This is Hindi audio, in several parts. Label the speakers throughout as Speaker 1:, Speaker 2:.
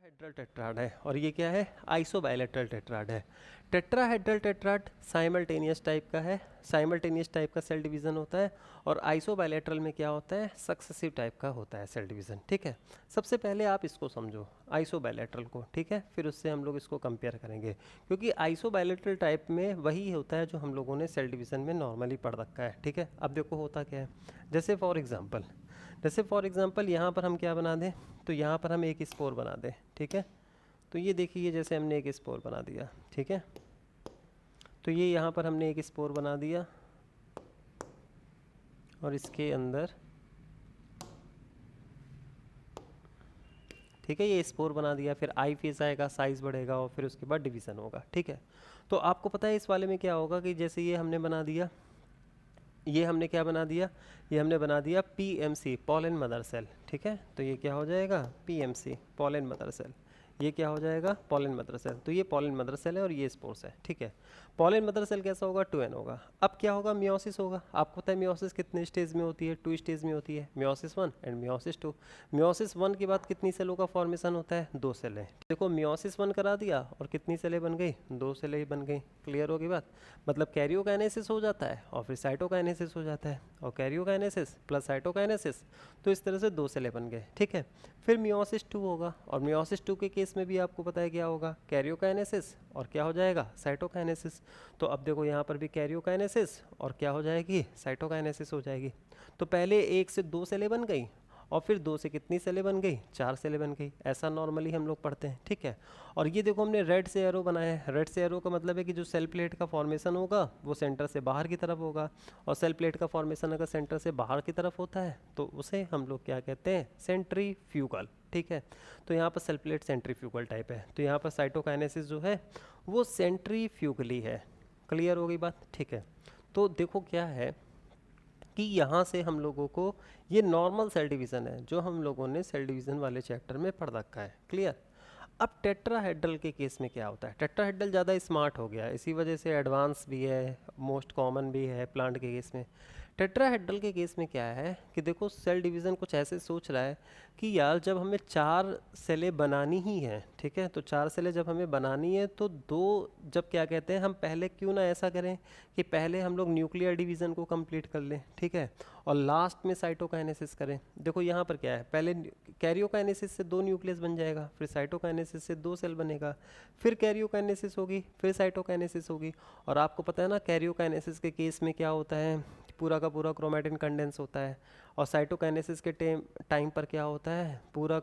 Speaker 1: टेट्राहेड्रल टेट्राड है और ये क्या है, आइसोबाइलेटरल टेट्राड है। टेट्राहेड्रल टेट्राड साइमल्टेनियस टाइप का है, साइमल्टेनियस टाइप का सेल डिवीज़न होता है। और आइसोबाइलेटरल में क्या होता है, सक्सेसिव टाइप का होता है सेल डिवीज़न। ठीक है, सबसे पहले आप इसको समझो आइसोबाइलेटरल को, ठीक है, फिर उससे हम लोग इसको कंपेयर करेंगे, क्योंकि आइसोबाइलेटरल टाइप में वही होता है जो हम लोगों ने सेल डिवीज़न में नॉर्मली पढ़ रखा है। ठीक है, अब देखो होता क्या है, जैसे फॉर एग्जांपल यहाँ पर हम क्या बना दें, तो यहाँ पर हम एक स्पोर बना दें। ठीक है, तो ये देखिए जैसे हमने एक स्पोर बना दिया। ठीक है, तो ये यहाँ पर हमने एक स्पोर बना दिया और इसके अंदर, ठीक है, ये स्पोर बना दिया, फिर आई फेस आएगा, साइज बढ़ेगा और फिर उसके बाद डिवीज़न होगा। ठीक है, तो आपको पता है इस वाले में क्या होगा कि जैसे ये हमने बना दिया, ये हमने क्या बना दिया, ये हमने बना दिया पीएमसी, पॉलन मदर सेल। ठीक है, तो ये क्या हो जाएगा, पीएमसी, पॉलन मदर सेल। ये क्या हो जाएगा, पॉलन मदर सेल। तो ये पॉलन मदर सेल है और ये स्पोर्स है। ठीक है, पॉलन मदर सेल कैसा होगा, 2n होगा। अब क्या होगा, मियोसिस होगा। आपको पता है मियोसिस कितने स्टेज में होती है, 2 स्टेज में होती है, मियोसिस 1 एंड मियोसिस 2। मियोसिस 1 के बाद कितनी सेलों का फॉर्मेशन होता है, 2 सेलें। देखो मियोसिस 1 करा दिया और कितनी सेलें बन गई, 2 सेलें ही बन गई। क्लियर होगी बात, मतलब कैरियोकाइनेसिस हो जाता है और फिर साइटोकाइनेसिस हो जाता है, और कैरियोकाइनेसिस प्लस साइटोकाइनेसिस, तो इस तरह से 2 सेलें बन गए। ठीक है, फिर मियोसिस 2 होगा और मियोसिस 2 के केस में भी आपको पता है क्या होगा, कैरियोकाइनेसिस और क्या हो जाएगा, साइटोकाइनेसिस। तो अब देखो यहाँ पर भी कैरियोकाइनेसिस और क्या हो जाएगी, साइटोकाइनेसिस हो जाएगी। तो पहले 1 से 2 सेलें बन गई और फिर 2 से कितनी सेलें बन गई, 4 सेलें बन गई। ऐसा नॉर्मली हम लोग पढ़ते हैं। ठीक है, और ये देखो हमने रेड से एरो बनाया है। रेड से एरो का मतलब है कि जो सेल प्लेट का फॉर्मेशन होगा वो सेंटर से बाहर की तरफ होगा, और सेल प्लेट का फॉर्मेशन अगर सेंटर से बाहर की तरफ होता है तो उसे हम लोग क्या कहते हैं, सेंट्रीफ्यूगल। ठीक है, तो यहाँ पर सेल प्लेट सेंट्रीफ्यूगल टाइप है, तो यहाँ पर साइटोकाइनेसिस जो है वो सेंट्रीफ्यूगली है। क्लियर हो गई बात। ठीक है, तो देखो क्या है कि यहाँ से हम लोगों को, ये नॉर्मल सेल डिवीज़न है जो हम लोगों ने सेल डिवीज़न वाले चैप्टर में पढ़ रखा है। क्लियर। अब टेट्राहेड्रल के केस में क्या होता है, टेट्राहेड्रल ज़्यादा स्मार्ट हो गया है, इसी वजह से एडवांस भी है, मोस्ट कॉमन भी है प्लांट के केस में। टेट्राहेड्रल के केस में क्या है कि देखो सेल डिवीज़न कुछ ऐसे सोच रहा है कि यार जब हमें 4 सेलें बनानी ही हैं, ठीक है, तो 4 सेलें जब हमें बनानी है तो 2, जब क्या कहते हैं हम पहले क्यों ना ऐसा करें कि पहले हम लोग न्यूक्लियर डिवीज़न को कंप्लीट कर लें, ठीक है, और लास्ट में साइटोकाइनेसिस करें। देखो यहाँ पर क्या है, पहले कैरियोकाइनेसिस से 2 न्यूक्लियस बन जाएगा, फिर साइटोकाइनेसिस से 2 सेल बनेगा, फिर कैरियोकाइनेसिस होगी, फिर साइटोकाइनेसिस होगी। और आपको पता है ना कैरियोकाइनेसिस के केस में क्या होता है, पूरा का पूरा क्रोमेटिन कंडेंस होता है, और साइटोकाइनेसिस के टाइम पर क्या होता है, पूरा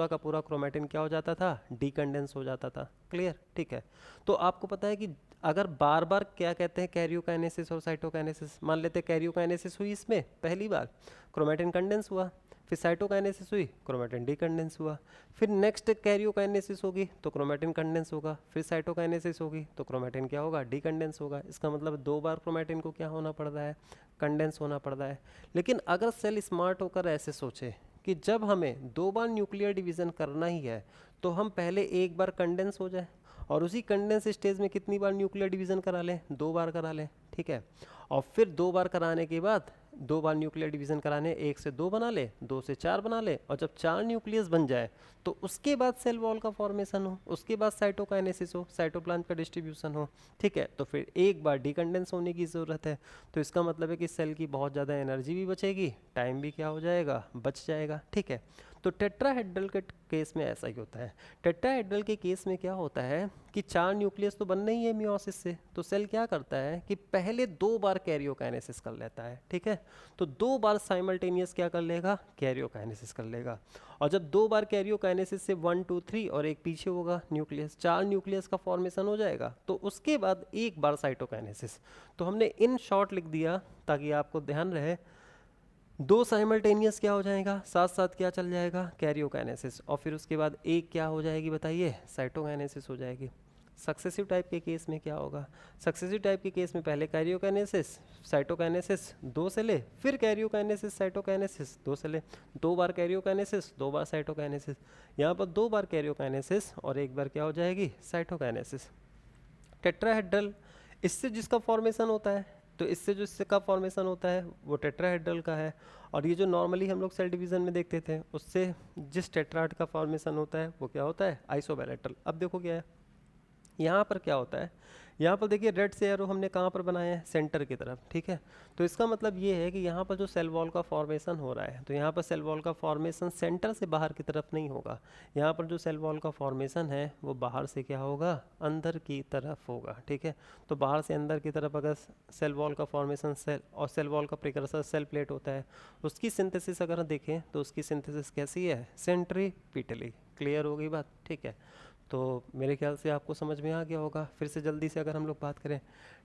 Speaker 1: का पूरा क्रोमेटिन क्या हो जाता था, डीकंडेंस हो जाता था। क्लियर। ठीक है, तो आपको पता है कि अगर बार बार क्या कहते हैं, कैरियोकाइनेसिस और साइटोकाइनेसिस, मान लेते हैं कैरियोकाइनेसिस हुई इसमें पहली बार, क्रोमेटिन कंडेंस हुआ, फिर साइटोकाइनेसिस हुई, क्रोमेटिन डीकंडेंस हुआ, फिर नेक्स्ट कैरियोकाइनेसिस होगी तो क्रोमेटिन कंडेंस होगा, फिर साइटोकाइनेसिस होगी तो क्रोमेटिन क्या होगा, डीकंडेंस होगा। इसका मतलब 2 बार क्रोमेटिन को क्या होना पड़ रहा है, कंडेंस होना पड़ रहा है। लेकिन अगर सेल स्मार्ट होकर ऐसे सोचे कि जब हमें 2 बार न्यूक्लियर डिवीज़न करना ही है तो हम पहले 1 बार कंडेंस हो जाए और उसी कंडेंस स्टेज में कितनी बार न्यूक्लियर डिवीज़न करा लें, 2 बार करा लें। ठीक है, और फिर 2 बार कराने के बाद 2 बार न्यूक्लियर डिवीज़न कराने, 1 से 2 बना ले, 2 से 4 बना ले, और जब 4 न्यूक्लियस बन जाए तो उसके बाद सेल वॉल का फॉर्मेशन हो, उसके बाद साइटोकाइनेसिस हो, साइटोप्लाज्म का डिस्ट्रीब्यूशन हो। ठीक है, तो फिर 1 बार डीकंडेंस होने की ज़रूरत है। तो इसका मतलब है कि सेल की बहुत ज़्यादा एनर्जी भी बचेगी, टाइम भी क्या हो जाएगा, बच जाएगा। ठीक है, तो टेट्राहेड्रल के केस में ऐसा ही होता है। टेट्राहेड्रल के केस में क्या होता है कि 4 न्यूक्लियस तो बनना ही है मियोसिस से, तो सेल क्या करता है कि पहले 2 बार कैरियोकाइनेसिस कर लेता है। ठीक है, तो 2 बार साइमल्टेनियस क्या कर लेगा, कैरियोकाइनेसिस कर लेगा। और जब 2 बार कैरियोकाइनेसिस से 1 2 3 और एक पीछे होगा न्यूक्लियस, 4 न्यूक्लियस का फॉर्मेशन हो जाएगा, तो उसके बाद 1 बार साइटोकाइनेसिस। तो हमने इन शॉर्ट लिख दिया ताकि आपको ध्यान रहे, 2 साइमल्टेनियस क्या हो जाएगा, साथ साथ क्या चल जाएगा, कैरियोकाइनेसिस, और फिर उसके बाद एक क्या हो जाएगी बताइए, साइटोकाइनेसिस हो जाएगी। सक्सेसिव टाइप के केस में क्या होगा, सक्सेसिव टाइप के केस में पहले कैरियोकाइनेसिस, साइटोकाइनेसिस, 2 सेलें, फिर कैरियोकाइनेसिस, साइटोकाइनेसिस, 2 सेलें, 2 बार कैरियोकाइनेसिस, 2 बार साइटोकाइनेसिस। यहाँ पर 2 बार कैरियोकाइनेसिस और 1 बार क्या हो जाएगी, साइटोकाइनेसिस। टेट्राहेड्रल, इससे जिसका फॉर्मेशन होता है तो इससे जो इसका फॉर्मेशन होता है वो टेट्राहेड्रल का है। और ये जो नॉर्मली हम लोग सेल डिवीज़न में देखते थे उससे जिस टेट्राड का फॉर्मेशन होता है वो क्या होता है, आइसोबायलैटरल। अब देखो क्या है यहाँ पर क्या होता है, यहाँ पर देखिए रेड से एरो हमने कहाँ पर बनाया है, सेंटर की तरफ, ठीक है। तो इसका मतलब ये है कि यहाँ पर जो सेल वॉल का फॉर्मेशन हो रहा है, तो यहाँ पर सेल वॉल का फॉर्मेशन सेंटर से बाहर की तरफ नहीं होगा। यहाँ पर जो सेल वॉल का फॉर्मेशन है वो बाहर से क्या होगा, अंदर की तरफ होगा, ठीक है। तो बाहर से अंदर की तरफ अगर सेल वॉल का फॉर्मेशन सेल और सेल वॉल का प्रिकर्सर सेल प्लेट होता है, उसकी सिंथेसिस अगर देखें तो उसकी सिंथेसिस कैसी है, सेंट्रीपिटली। क्लियर हो गई बात, ठीक है। तो मेरे ख्याल से आपको समझ में आ गया होगा। फिर से जल्दी से अगर हम लोग बात करें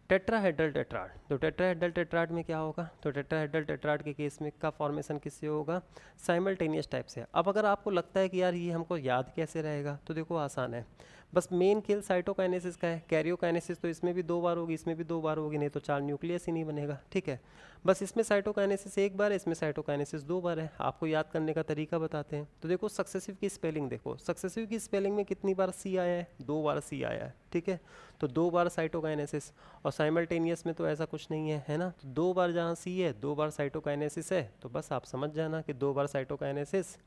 Speaker 1: टेट्राहेड्रल टेट्राड, तो टेट्राहेड्रल टेट्राड में क्या होगा, तो टेट्राहेड्रल टेट्राड के केस में का फॉर्मेशन किससे होगा, साइमल्टेनियस टाइप से। अब अगर आपको लगता है कि यार ये हमको याद कैसे रहेगा, तो देखो आसान है, बस मेन खेल साइटोकाइनेसिस का है। कैरियोकाइनेसिस तो इसमें भी 2 बार होगी, इसमें भी 2 बार होगी, नहीं तो 4 न्यूक्लियस ही नहीं बनेगा, ठीक है। बस इसमें साइटोकाइनेसिस 1 बार है, इसमें साइटोकाइनेसिस 2 बार है। आपको याद करने का तरीका बताते हैं। तो देखो सक्सेसिव की स्पेलिंग देखो, सक्सेसिव की स्पेलिंग में कितनी बार सी आया है, 2 बार सी आया है, ठीक है। तो 2 बार साइटोकाइनेसिस, और साइमल्टेनियस में तो ऐसा कुछ नहीं है ना। तो 2 बार जहाँ सी है 2 बार साइटोकाइनेसिस है, तो बस आप समझ जाना कि 2 बार साइटोकाइनेसिस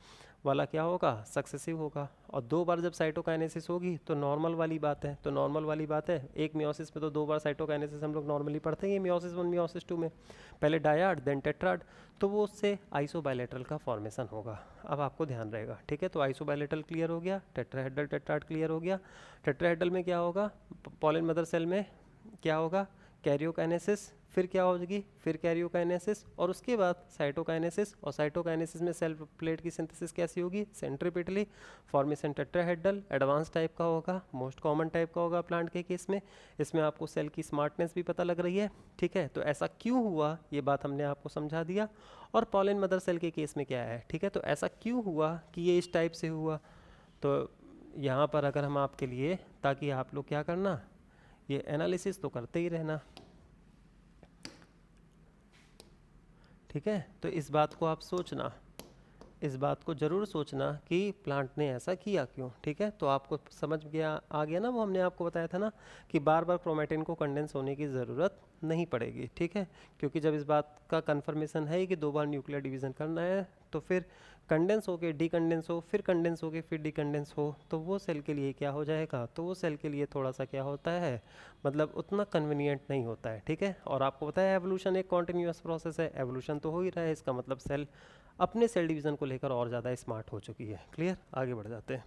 Speaker 1: वाला क्या होगा, सक्सेसिव होगा। और 2 बार जब साइटोकाइनेसिस होगी तो नॉर्मल वाली बात है, तो नॉर्मल वाली बात है, एक मियोसिस में तो 2 बार साइटोकाइनेसिस हम लोग नॉर्मली पढ़ते हैं, मियोसिस 1 मियोसिस 2 में, पहले डायाड देन टेट्राड, तो वो उससे आइसोबायलैटरल का फॉर्मेशन होगा। अब आपको ध्यान रहेगा, ठीक है। तो आइसोबायलैटरल क्लियर हो गया, टेट्राहेड्रल टेट्राड क्लियर हो गया। टेट्राहेड्रल में क्या होगा, पॉलिन मदर सेल में क्या होगा, कैरियोकाइनेसिस, फिर क्या होगी, फिर कैरियोकाइनेसिस, और उसके बाद साइटोकाइनेसिस। और साइटोकाइनेसिस में सेल प्लेट की सिंथेसिस कैसी होगी, सेंट्रीपिटली। फॉर्मेशन टेट्राहेड्रल, एडवांस टाइप का होगा, मोस्ट कॉमन टाइप का होगा प्लांट के केस में। इसमें आपको सेल की स्मार्टनेस भी पता लग रही है, ठीक है। तो ऐसा क्यों हुआ ये बात हमने आपको समझा दिया। और पॉलिन मदर सेल के केस में क्या है, ठीक है। तो ऐसा क्यों हुआ कि ये इस टाइप से हुआ, तो यहाँ पर अगर हम आपके लिए, ताकि आप लोग क्या करना, ये एनालिसिस तो करते ही रहना, ठीक है। तो इस बात को आप सोचना, इस बात को ज़रूर सोचना कि प्लांट ने ऐसा किया क्यों, ठीक है। तो आपको समझ गया, आ गया ना, वो हमने आपको बताया था ना कि बार बार क्रोमेटिन को कंडेंस होने की ज़रूरत नहीं पड़ेगी, ठीक है। क्योंकि जब इस बात का कंफर्मेशन है कि 2 बार न्यूक्लियर डिवीज़न करना है, तो फिर कंडेंस हो के डीकंडेंस हो, फिर कंडेंस हो के फिर डीकंडेंस हो, तो वो सेल के लिए क्या हो जाएगा, तो वो सेल के लिए थोड़ा सा क्या होता है, मतलब उतना कन्वीनियंट नहीं होता है, ठीक है। और आपको पता है एवोल्यूशन एक कॉन्टिन्यूअस प्रोसेस है, एवोल्यूशन तो हो ही रहा है, इसका मतलब सेल अपने सेल डिवीज़न को लेकर और ज़्यादा स्मार्ट हो चुकी है। क्लियर, आगे बढ़ जाते हैं,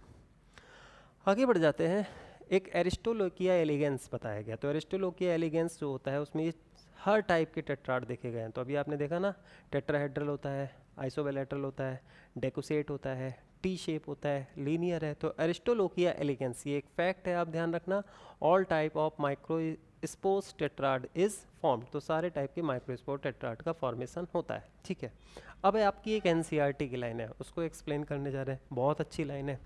Speaker 1: आगे बढ़ जाते हैं। एक एरिस्टोलोकिया एलिगेंस बताया गया। तो एरिस्टोलोकिया एलिगेंस जो होता है उसमें ये हर टाइप के टेट्राड देखे गए हैं। तो अभी आपने देखा ना, टेट्राहेड्रल होता है, आइसोबायलैटरल होता है, डेकोसेट होता है, टी शेप होता है, लीनियर है। तो एरिस्टोलोकिया एलिगेंस ये एक फैक्ट है, आप ध्यान रखना। All type of micro spores tetrad is formed, तो सारे टाइप के माइक्रोस्पोर टेट्राड का फॉर्मेशन होता है, ठीक है। अब आपकी एक एनसीईआरटी की लाइन है, उसको एक्सप्लेन करने जा रहे हैं, बहुत अच्छी लाइन है।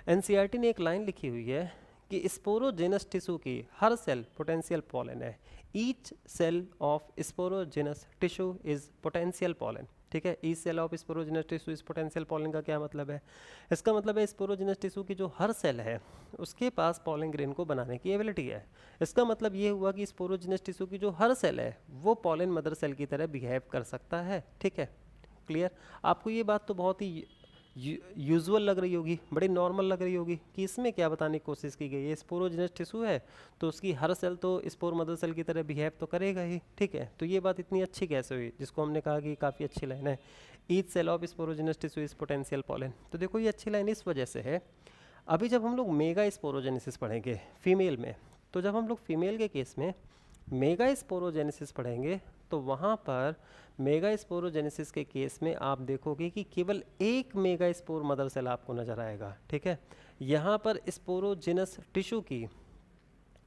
Speaker 1: एनसीईआरटी ने एक लाइन लिखी हुई है कि स्पोरोजेनस टिश्यू की हर सेल पोटेंशियल पॉलन है। Each cell of sporogenous tissue is potential pollen, ठीक है। Each cell of sporogenous tissue is potential pollen का क्या मतलब है, इसका मतलब है स्पोरोजेनस टिश्यू की जो हर सेल है उसके पास पॉलन ग्रेन को बनाने की एबिलिटी है। इसका मतलब ये हुआ कि स्पोरोजेनस टिश्यू की जो हर सेल है वो पॉलन मदर सेल की तरह बिहेव कर सकता है, ठीक है। क्लियर, आपको ये बात तो बहुत ही यूजुअल लग रही होगी, बड़ी नॉर्मल लग रही होगी कि इसमें क्या बताने की कोशिश की गई है, स्पोरोजेनस टिश्यू है तो उसकी हर सेल तो स्पोर मदर सेल की तरह बिहेव तो करेगा ही, ठीक है। तो ये बात इतनी अच्छी कैसे हुई, जिसको हमने कहा कि काफ़ी अच्छी लाइन है, each cell of sporogenous tissue is potential pollen. तो देखो ये अच्छी लाइन इस वजह से है, अभी जब हम लोग मेगा स्पोरोजेनेसिस पढ़ेंगे फीमेल में, तो जब हम लोग फीमेल के केस में मेगा स्पोरोजेनेसिस पढ़ेंगे तो वहाँ पर मेगा स्पोरोजेनेसिस के केस में आप देखोगे कि केवल एक मेगा स्पोर मदर सेल आपको नजर आएगा, ठीक है। यहाँ पर स्पोरोजेनस टिश्यू की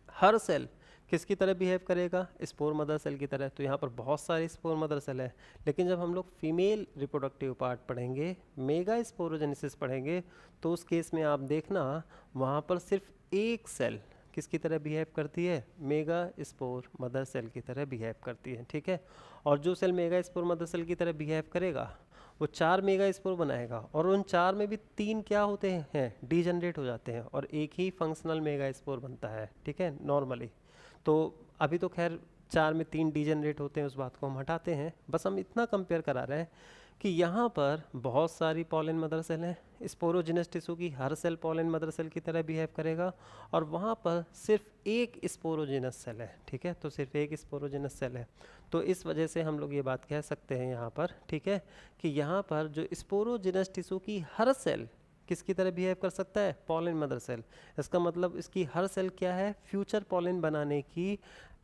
Speaker 1: हर सेल किसकी तरह बिहेव करेगा, स्पोर मदर सेल की तरह। तो यहाँ पर बहुत सारे स्पोर मदर सेल है, लेकिन जब हम लोग फीमेल रिप्रोडक्टिव पार्ट पढ़ेंगे, मेगा स्पोरोजेनेसिस पढ़ेंगे, तो उस केस में आप देखना वहाँ पर सिर्फ एक सेल किसकी तरह बिहेव करती है, मेगा स्पोर मदर सेल की तरह बिहेव करती है, ठीक है। और जो cell megaspore mother cell की तरह बिहेव करेगा वो 4 मेगा स्पोर बनाएगा, और उन 4 में भी 3 क्या होते हैं, डीजनरेट हो जाते हैं, और एक ही फंक्शनल मेगा स्पोर बनता है, ठीक है, नॉर्मली। तो अभी तो खैर 4 में 3 डीजेनरेट होते हैं, उस बात को हम हटाते हैं। बस हम इतना कंपेयर करा रहे हैं कि यहाँ पर बहुत सारी पॉलन मदर सेल हैं, स्पोरोजिनस टिश्यू की हर सेल पॉलन मदर सेल की तरह बिहेव करेगा, और वहाँ पर सिर्फ एक स्पोरोजिनस सेल है, ठीक है, तो सिर्फ एक स्पोरोजिनस सेल है। तो इस वजह से हम लोग ये बात कह सकते हैं यहाँ पर, ठीक है, कि यहाँ पर जो स्पोरोजिनस टिश्यू की हर सेल किसकी तरह बिहेव कर सकता है, पॉलन मदर सेल। इसका मतलब इसकी हर सेल क्या है, फ्यूचर पॉलन बनाने की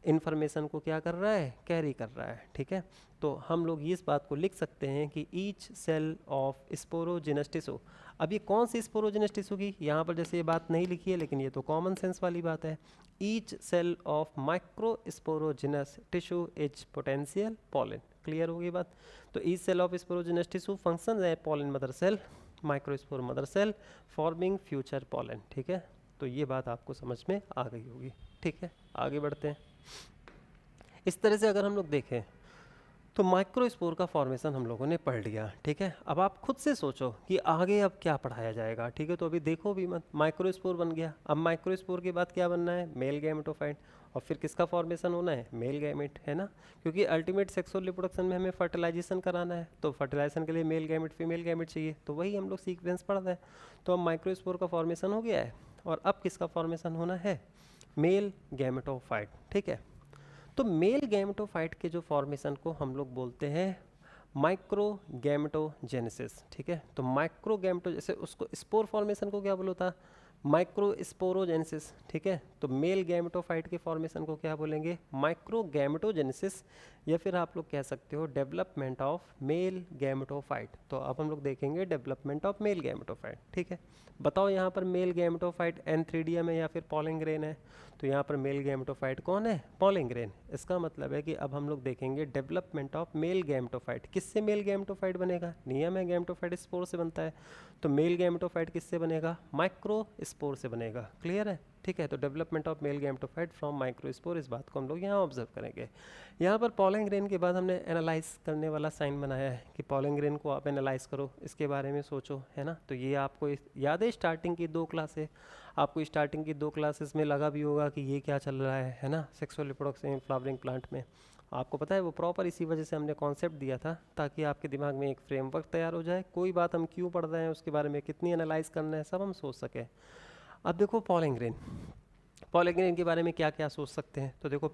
Speaker 1: इन्फॉर्मेशन को क्या कर रहा है, कैरी कर रहा है, ठीक है। तो हम लोग इस बात को लिख सकते हैं कि each cell of sporogenous tissue. अब ये कौन सी स्पोरोजिनस टिश्यू की, यहाँ पर जैसे ये बात नहीं लिखी है लेकिन ये तो कॉमन सेंस वाली बात है। Each cell of micro sporogenous tissue is potential pollen. Clear होगी बात। तो each cell of sporogenous tissue function है pollen mother cell, microspore mother cell forming future pollen, ठीक है। तो ये बात आपको समझ में आ गई होगी, ठीक है। आगे बढ़ते हैं। इस तरह से अगर हम लोग देखें तो माइक्रोस्पोर का फॉर्मेशन हम लोगों ने पढ़ लिया, ठीक है। अब आप खुद से सोचो कि आगे अब क्या पढ़ाया जाएगा, ठीक है। तो अभी देखो भी मत, माइक्रोस्पोर बन गया। अब माइक्रोस्पोर के बाद क्या बनना है, मेल गैमेटोफाइट, और फिर किसका फॉर्मेशन होना है, मेल गैमेट, है ना। क्योंकि अल्टीमेट सेक्सुअल रिप्रोडक्शन में हमें फर्टिलाइजेशन कराना है, तो फर्टिलाइजेशन के लिए मेल गैमेट फीमेल गैमेट चाहिए, तो वही हम लोग सीक्वेंस पढ़ रहे हैं। तो अब माइक्रोस्पोर का फॉर्मेशन हो गया है, और अब किसका फॉर्मेशन होना है, मेल गैमेटोफाइट, ठीक है। तो मेल गैमेटोफाइट के जो फॉर्मेशन को हम लोग बोलते हैं माइक्रो गैमेटोजेनेसिस, ठीक है। तो माइक्रो गैमेटो, जैसे उसको स्पोर फॉर्मेशन को क्या बोलो था, माइक्रो स्पोरोजेनेसिस, ठीक है। तो मेल गैमेटोफाइट के फॉर्मेशन को क्या बोलेंगे, माइक्रो गैमेटोजेनेसिस, या फिर आप लोग कह सकते हो डेवलपमेंट ऑफ मेल गैमेटोफाइट। तो अब हम लोग देखेंगे डेवलपमेंट ऑफ मेल गैमेटोफाइट, ठीक है। बताओ यहाँ पर मेल गैमेटोफाइट एंथ्रीडियम है या फिर पॉलन ग्रेन है, तो यहाँ पर मेल गैमेटोफाइट कौन है, पॉलन ग्रेन। इसका मतलब है कि अब हम लोग देखेंगे डेवलपमेंट ऑफ मेल गैमेटोफाइट। किससे मेल गैमेटोफाइट बनेगा, नियम है गैमेटोफाइट स्पोर से बनता है, तो मेल गैमेटोफाइट किससे बनेगा, माइक्रो स्पोर से बनेगा। क्लियर है, ठीक है। तो development of male gametophyte from micro spore, इस बात को हम लोग यहाँ ऑब्जर्व करेंगे। यहाँ पर पॉलन ग्रेन के बाद हमने एनालाइज करने वाला साइन बनाया है कि पॉलन ग्रेन को आप एनालाइज करो, इसके बारे में सोचो, है ना। तो ये आपको याद है, स्टार्टिंग की 2 क्लासें, आपको स्टार्टिंग की 2 क्लासेस में लगा भी होगा कि ये क्या चल रहा है ना, sexual reproduction in flowering plant में। आपको पता है वो प्रॉपर इसी वजह से हमने कॉन्सेप्ट दिया था, ताकि आपके दिमाग में एक फ्रेमवर्क तैयार हो जाए, कोई बात हम क्यों पढ़ रहे हैं, उसके बारे में कितनी एनालाइज करना है, सब हम सोच सकें। अब देखो पॉलन ग्रेन, पॉलन ग्रेन के बारे में क्या क्या सोच सकते हैं। तो देखो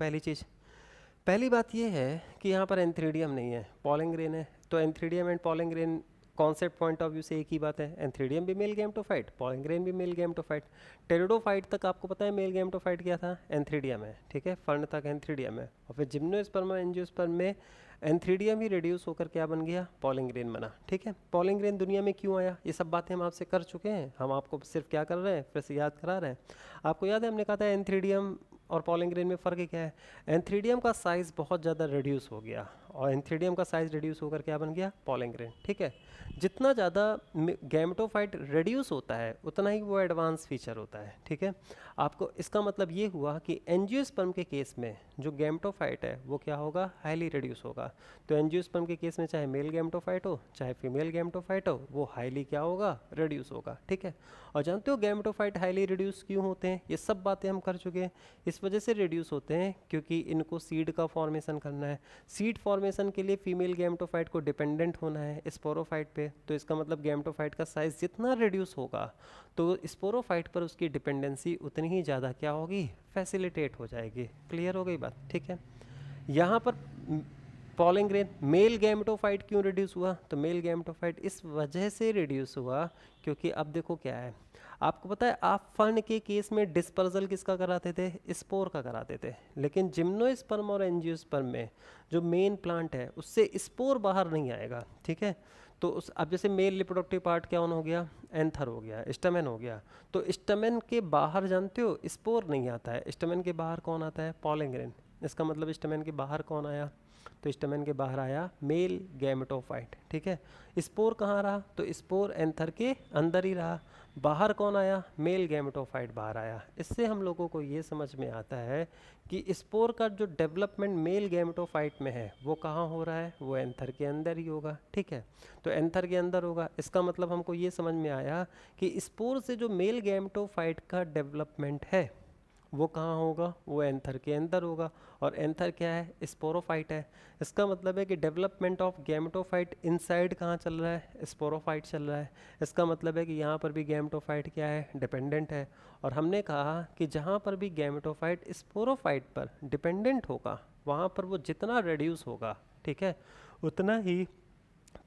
Speaker 1: पहली बात ये है कि यहाँ पर एंथ्रीडियम नहीं है, पॉलन ग्रेन है। तो antheridium and pollen grain concept point of view से एक ही बात है, एंथ्रीडियम भी मेल गैमेटोफाइट, पॉलन ग्रेन भी मेल गैमेटोफाइट। टेरिडोफाइट तक आपको पता है मेल गैमेटोफाइट क्या था, एंथ्रीडियम है, ठीक है। फर्न तक एंथ्रीडियम है, और फिर जिम्नोस्पर्म और एंजियोस्पर्म में एंथ्रीडियम ही रिड्यूस होकर क्या बन गया, पॉलन ग्रेन बना, ठीक है। पॉलन ग्रेन दुनिया में क्यों आया, ये सब बातें हम आपसे कर चुके हैं, हम आपको सिर्फ क्या कर रहे हैं, फिर से याद करा रहे हैं। आपको याद है हमने कहा था एंथ्रीडियम और पॉलन ग्रेन में फ़र्क क्या है, एंथ्रीडियम का साइज़ बहुत ज़्यादा रिड्यूस हो गया, और एंथ्रीडियम का साइज़ रिड्यूस होकर क्या बन गया, पॉलन ग्रेन, ठीक है। जितना ज़्यादा गैमेटोफाइट रिड्यूस होता है उतना ही वो एडवांस फीचर होता है, ठीक है। आपको इसका मतलब ये हुआ कि एंजियोस्पर्म के केस में जो गैमेटोफाइट है वो क्या होगा, हाईली रिड्यूस होगा। तो एंजियोस्पर्म के केस में चाहे मेल गैमेटोफाइट हो चाहे फीमेल गैमेटोफाइट हो, वो हाईली क्या होगा, रिड्यूस होगा, ठीक है। और जानते हो गैमेटोफाइट हाईली रिड्यूस क्यों होते हैं, ये सब बातें हम कर चुके हैं। इस वजह से रिड्यूस होते हैं क्योंकि इनको सीड का फॉर्मेशन करना है, सीड फॉर्मेशन के लिए फीमेल गैमेटोफाइट को डिपेंडेंट होना है स्पोरोफाइट पे। तो इसका मतलब गैमेटोफाइट का साइज जितना रिड्यूस होगा तो स्पोरोफाइट पर उसकी डिपेंडेंसी उतनी ही ज़्यादा क्या होगी, फैसिलिटेट हो जाएगी। क्लियर हो गई बात, ठीक है। यहाँ पर पॉलन ग्रेन मेल गैमेटोफाइट क्यों रिड्यूस हुआ, तो मेल गैमेटोफाइट इस वजह से रिड्यूस हुआ क्योंकि अब देखो क्या है, आपको पता है आप फर्न के केस में डिस्पर्सल किसका कराते थे, स्पोर का कराते थे, लेकिन जिम्नोस्पर्म और एंजियोस्पर्म में जो मेन प्लांट है उससे स्पोर बाहर नहीं आएगा, ठीक है। तो उस अब जैसे मेल रिप्रोडक्टिव पार्ट क्या हो गया, एंथर हो गया, स्टमेन हो गया, तो स्टमेन के बाहर जानते हो स्पोर नहीं आता है, स्टमेन के बाहर कौन आता है, पॉलन ग्रेन। इसका मतलब स्टमेन के बाहर कौन आया, तो स्टमेन के बाहर आया मेल गैमेटोफाइट, ठीक है। स्पोर कहाँ रहा, तो स्पोर एंथर के अंदर ही रहा, बाहर कौन आया, मेल गैमेटोफाइट बाहर आया। इससे हम लोगों को ये समझ में आता है कि स्पोर का जो डेवलपमेंट मेल गैमेटोफाइट में है वो कहाँ हो रहा है, वो एंथर के अंदर ही होगा, ठीक है। तो एंथर के अंदर होगा, इसका मतलब हमको ये समझ में आया कि स्पोर से जो मेल गैमेटोफाइट का डेवलपमेंट है वो कहाँ होगा, वो एंथर के अंदर होगा। और एंथर क्या है, स्पोरोफाइट है। इसका मतलब है कि डेवलपमेंट ऑफ गैमेटोफाइट इनसाइड कहाँ चल रहा है, स्पोरोफाइट चल रहा है। इसका मतलब है कि यहाँ पर भी गैमेटोफाइट क्या है, डिपेंडेंट है। और हमने कहा कि जहाँ पर भी गैमेटोफाइट स्पोरोफाइट पर डिपेंडेंट होगा वहाँ पर वो जितना रेड्यूस होगा, ठीक है, उतना ही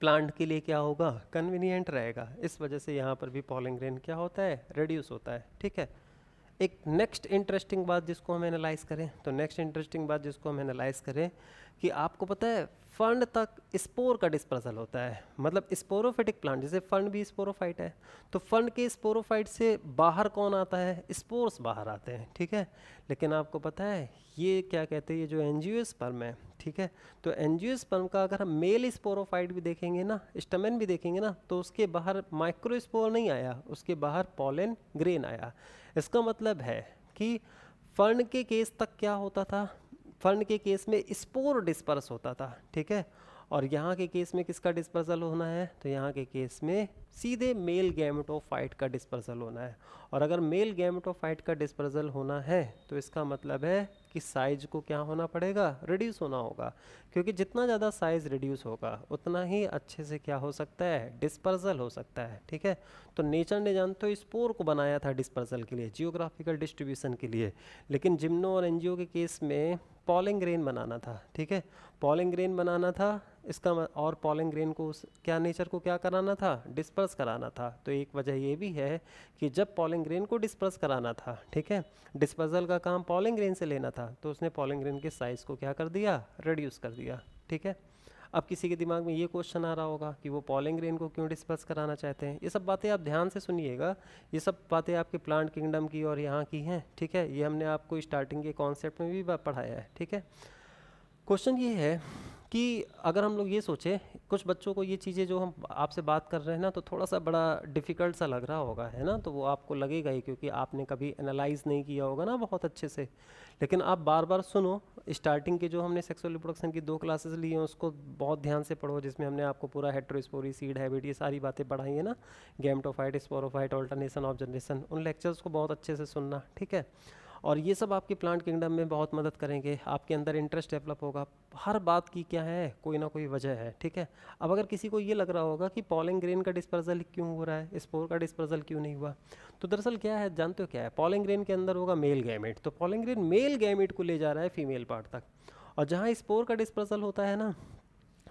Speaker 1: प्लांट के लिए क्या होगा, कन्वीनियंट रहेगा। इस वजह से यहाँ पर भी पॉलन ग्रेन क्या होता है, रेड्यूस होता है, ठीक है। एक नेक्स्ट इंटरेस्टिंग बात जिसको हम एनालाइज करें, तो नेक्स्ट इंटरेस्टिंग बात जिसको हम एनालाइज करें कि आपको पता है फंड तक स्पोर का डिस्पर्सल होता है। मतलब स्पोरोफिटिक प्लांट, जैसे फंड भी स्पोरोफाइट है, तो फंड के स्पोरोफाइट से बाहर कौन आता है, स्पोर्स बाहर आते हैं, ठीक है। लेकिन आपको पता है ये क्या कहते हैं, ये जो एंजियोस्पर्म है, ठीक है, तो एंजियोस्पर्म का अगर हम मेल स्पोरोफाइट भी देखेंगे ना, स्टमेन भी देखेंगे ना, तो उसके बाहर माइक्रोस्पोर नहीं आया, उसके बाहर पॉलन ग्रेन आया। इसका मतलब है कि फर्न के केस तक क्या होता था, फर्न के केस में स्पोर डिस्पर्स होता था, ठीक है। और यहाँ के केस में किसका डिस्पर्सल होना है, तो यहाँ के केस में सीधे मेल गैमेटोफाइट का डिस्पर्सल होना है। और अगर मेल गैमेटोफाइट का डिस्पर्सल होना है तो इसका मतलब है कि साइज को क्या होना पड़ेगा, रिड्यूस होना होगा। क्योंकि जितना ज़्यादा साइज रिड्यूस होगा उतना ही अच्छे से क्या हो सकता है, डिस्पर्सल हो सकता है, ठीक है। तो नेचर ने जानते हो स्पोर को बनाया था डिस्पर्सल के लिए, जियोग्राफिकल डिस्ट्रीब्यूशन के लिए, लेकिन जिम्नो और एनजीओ के केस में पॉलन ग्रेन बनाना था, ठीक है, पॉलन ग्रेन बनाना था इसका और पॉलन ग्रेन को क्या नेचर को क्या कराना था, डिस्पर्स कराना था। तो एक वजह ये भी है कि जब पॉलन ग्रेन को डिस्पर्स कराना था, ठीक है, डिस्पर्सल का काम पॉलन ग्रेन से लेना था, तो उसने पॉलन ग्रेन के साइज को क्या कर दिया, रिड्यूस कर दिया, ठीक है। अब किसी के दिमाग में ये क्वेश्चन आ रहा होगा कि वो पॉलन ग्रेन को क्यों डिस्पर्स कराना चाहते हैं। ये सब बातें आप ध्यान से सुनिएगा, ये सब बातें आपके प्लांट किंगडम की और यहाँ की हैं, ठीक है। ये हमने आपको स्टार्टिंग के कॉन्सेप्ट में भी पढ़ाया है, ठीक है। क्वेश्चन ये है कि अगर हम लोग ये सोचें, कुछ बच्चों को ये चीज़ें जो हम आपसे बात कर रहे हैं ना, तो थोड़ा सा बड़ा डिफ़िकल्ट सा लग रहा होगा, है ना, तो वो आपको लगेगा ही क्योंकि आपने कभी एनालाइज नहीं किया होगा ना बहुत अच्छे से। लेकिन आप बार बार सुनो, स्टार्टिंग के जो हमने सेक्सुअल रिप्रोडक्शन की 2 क्लासेस ली हैं उसको बहुत ध्यान से पढ़ो, जिसमें हमने आपको पूरा हेटेरोस्पोरी, सीड हैबिट, ये सारी बातें पढ़ाई है ना, gametophyte, sporophyte, alternation of generation, उन लेक्चर्स को बहुत अच्छे से सुनना, ठीक है। और ये सब आपके प्लांट किंगडम में बहुत मदद करेंगे, आपके अंदर इंटरेस्ट डेवलप होगा। हर बात की क्या है, कोई ना कोई वजह है, ठीक है। अब अगर किसी को ये लग रहा होगा कि पॉलन ग्रेन का डिस्पर्सल क्यों हो रहा है, स्पोर का डिस्पर्सल क्यों नहीं हुआ, तो दरअसल क्या है, जानते हो क्या है, पॉलन ग्रेन के अंदर होगा मेल गैमेट, तो पॉलन ग्रेन मेल गैमेट को ले जा रहा है फीमेल पार्ट तक। और जहाँ स्पोर का डिस्पर्सल होता है ना,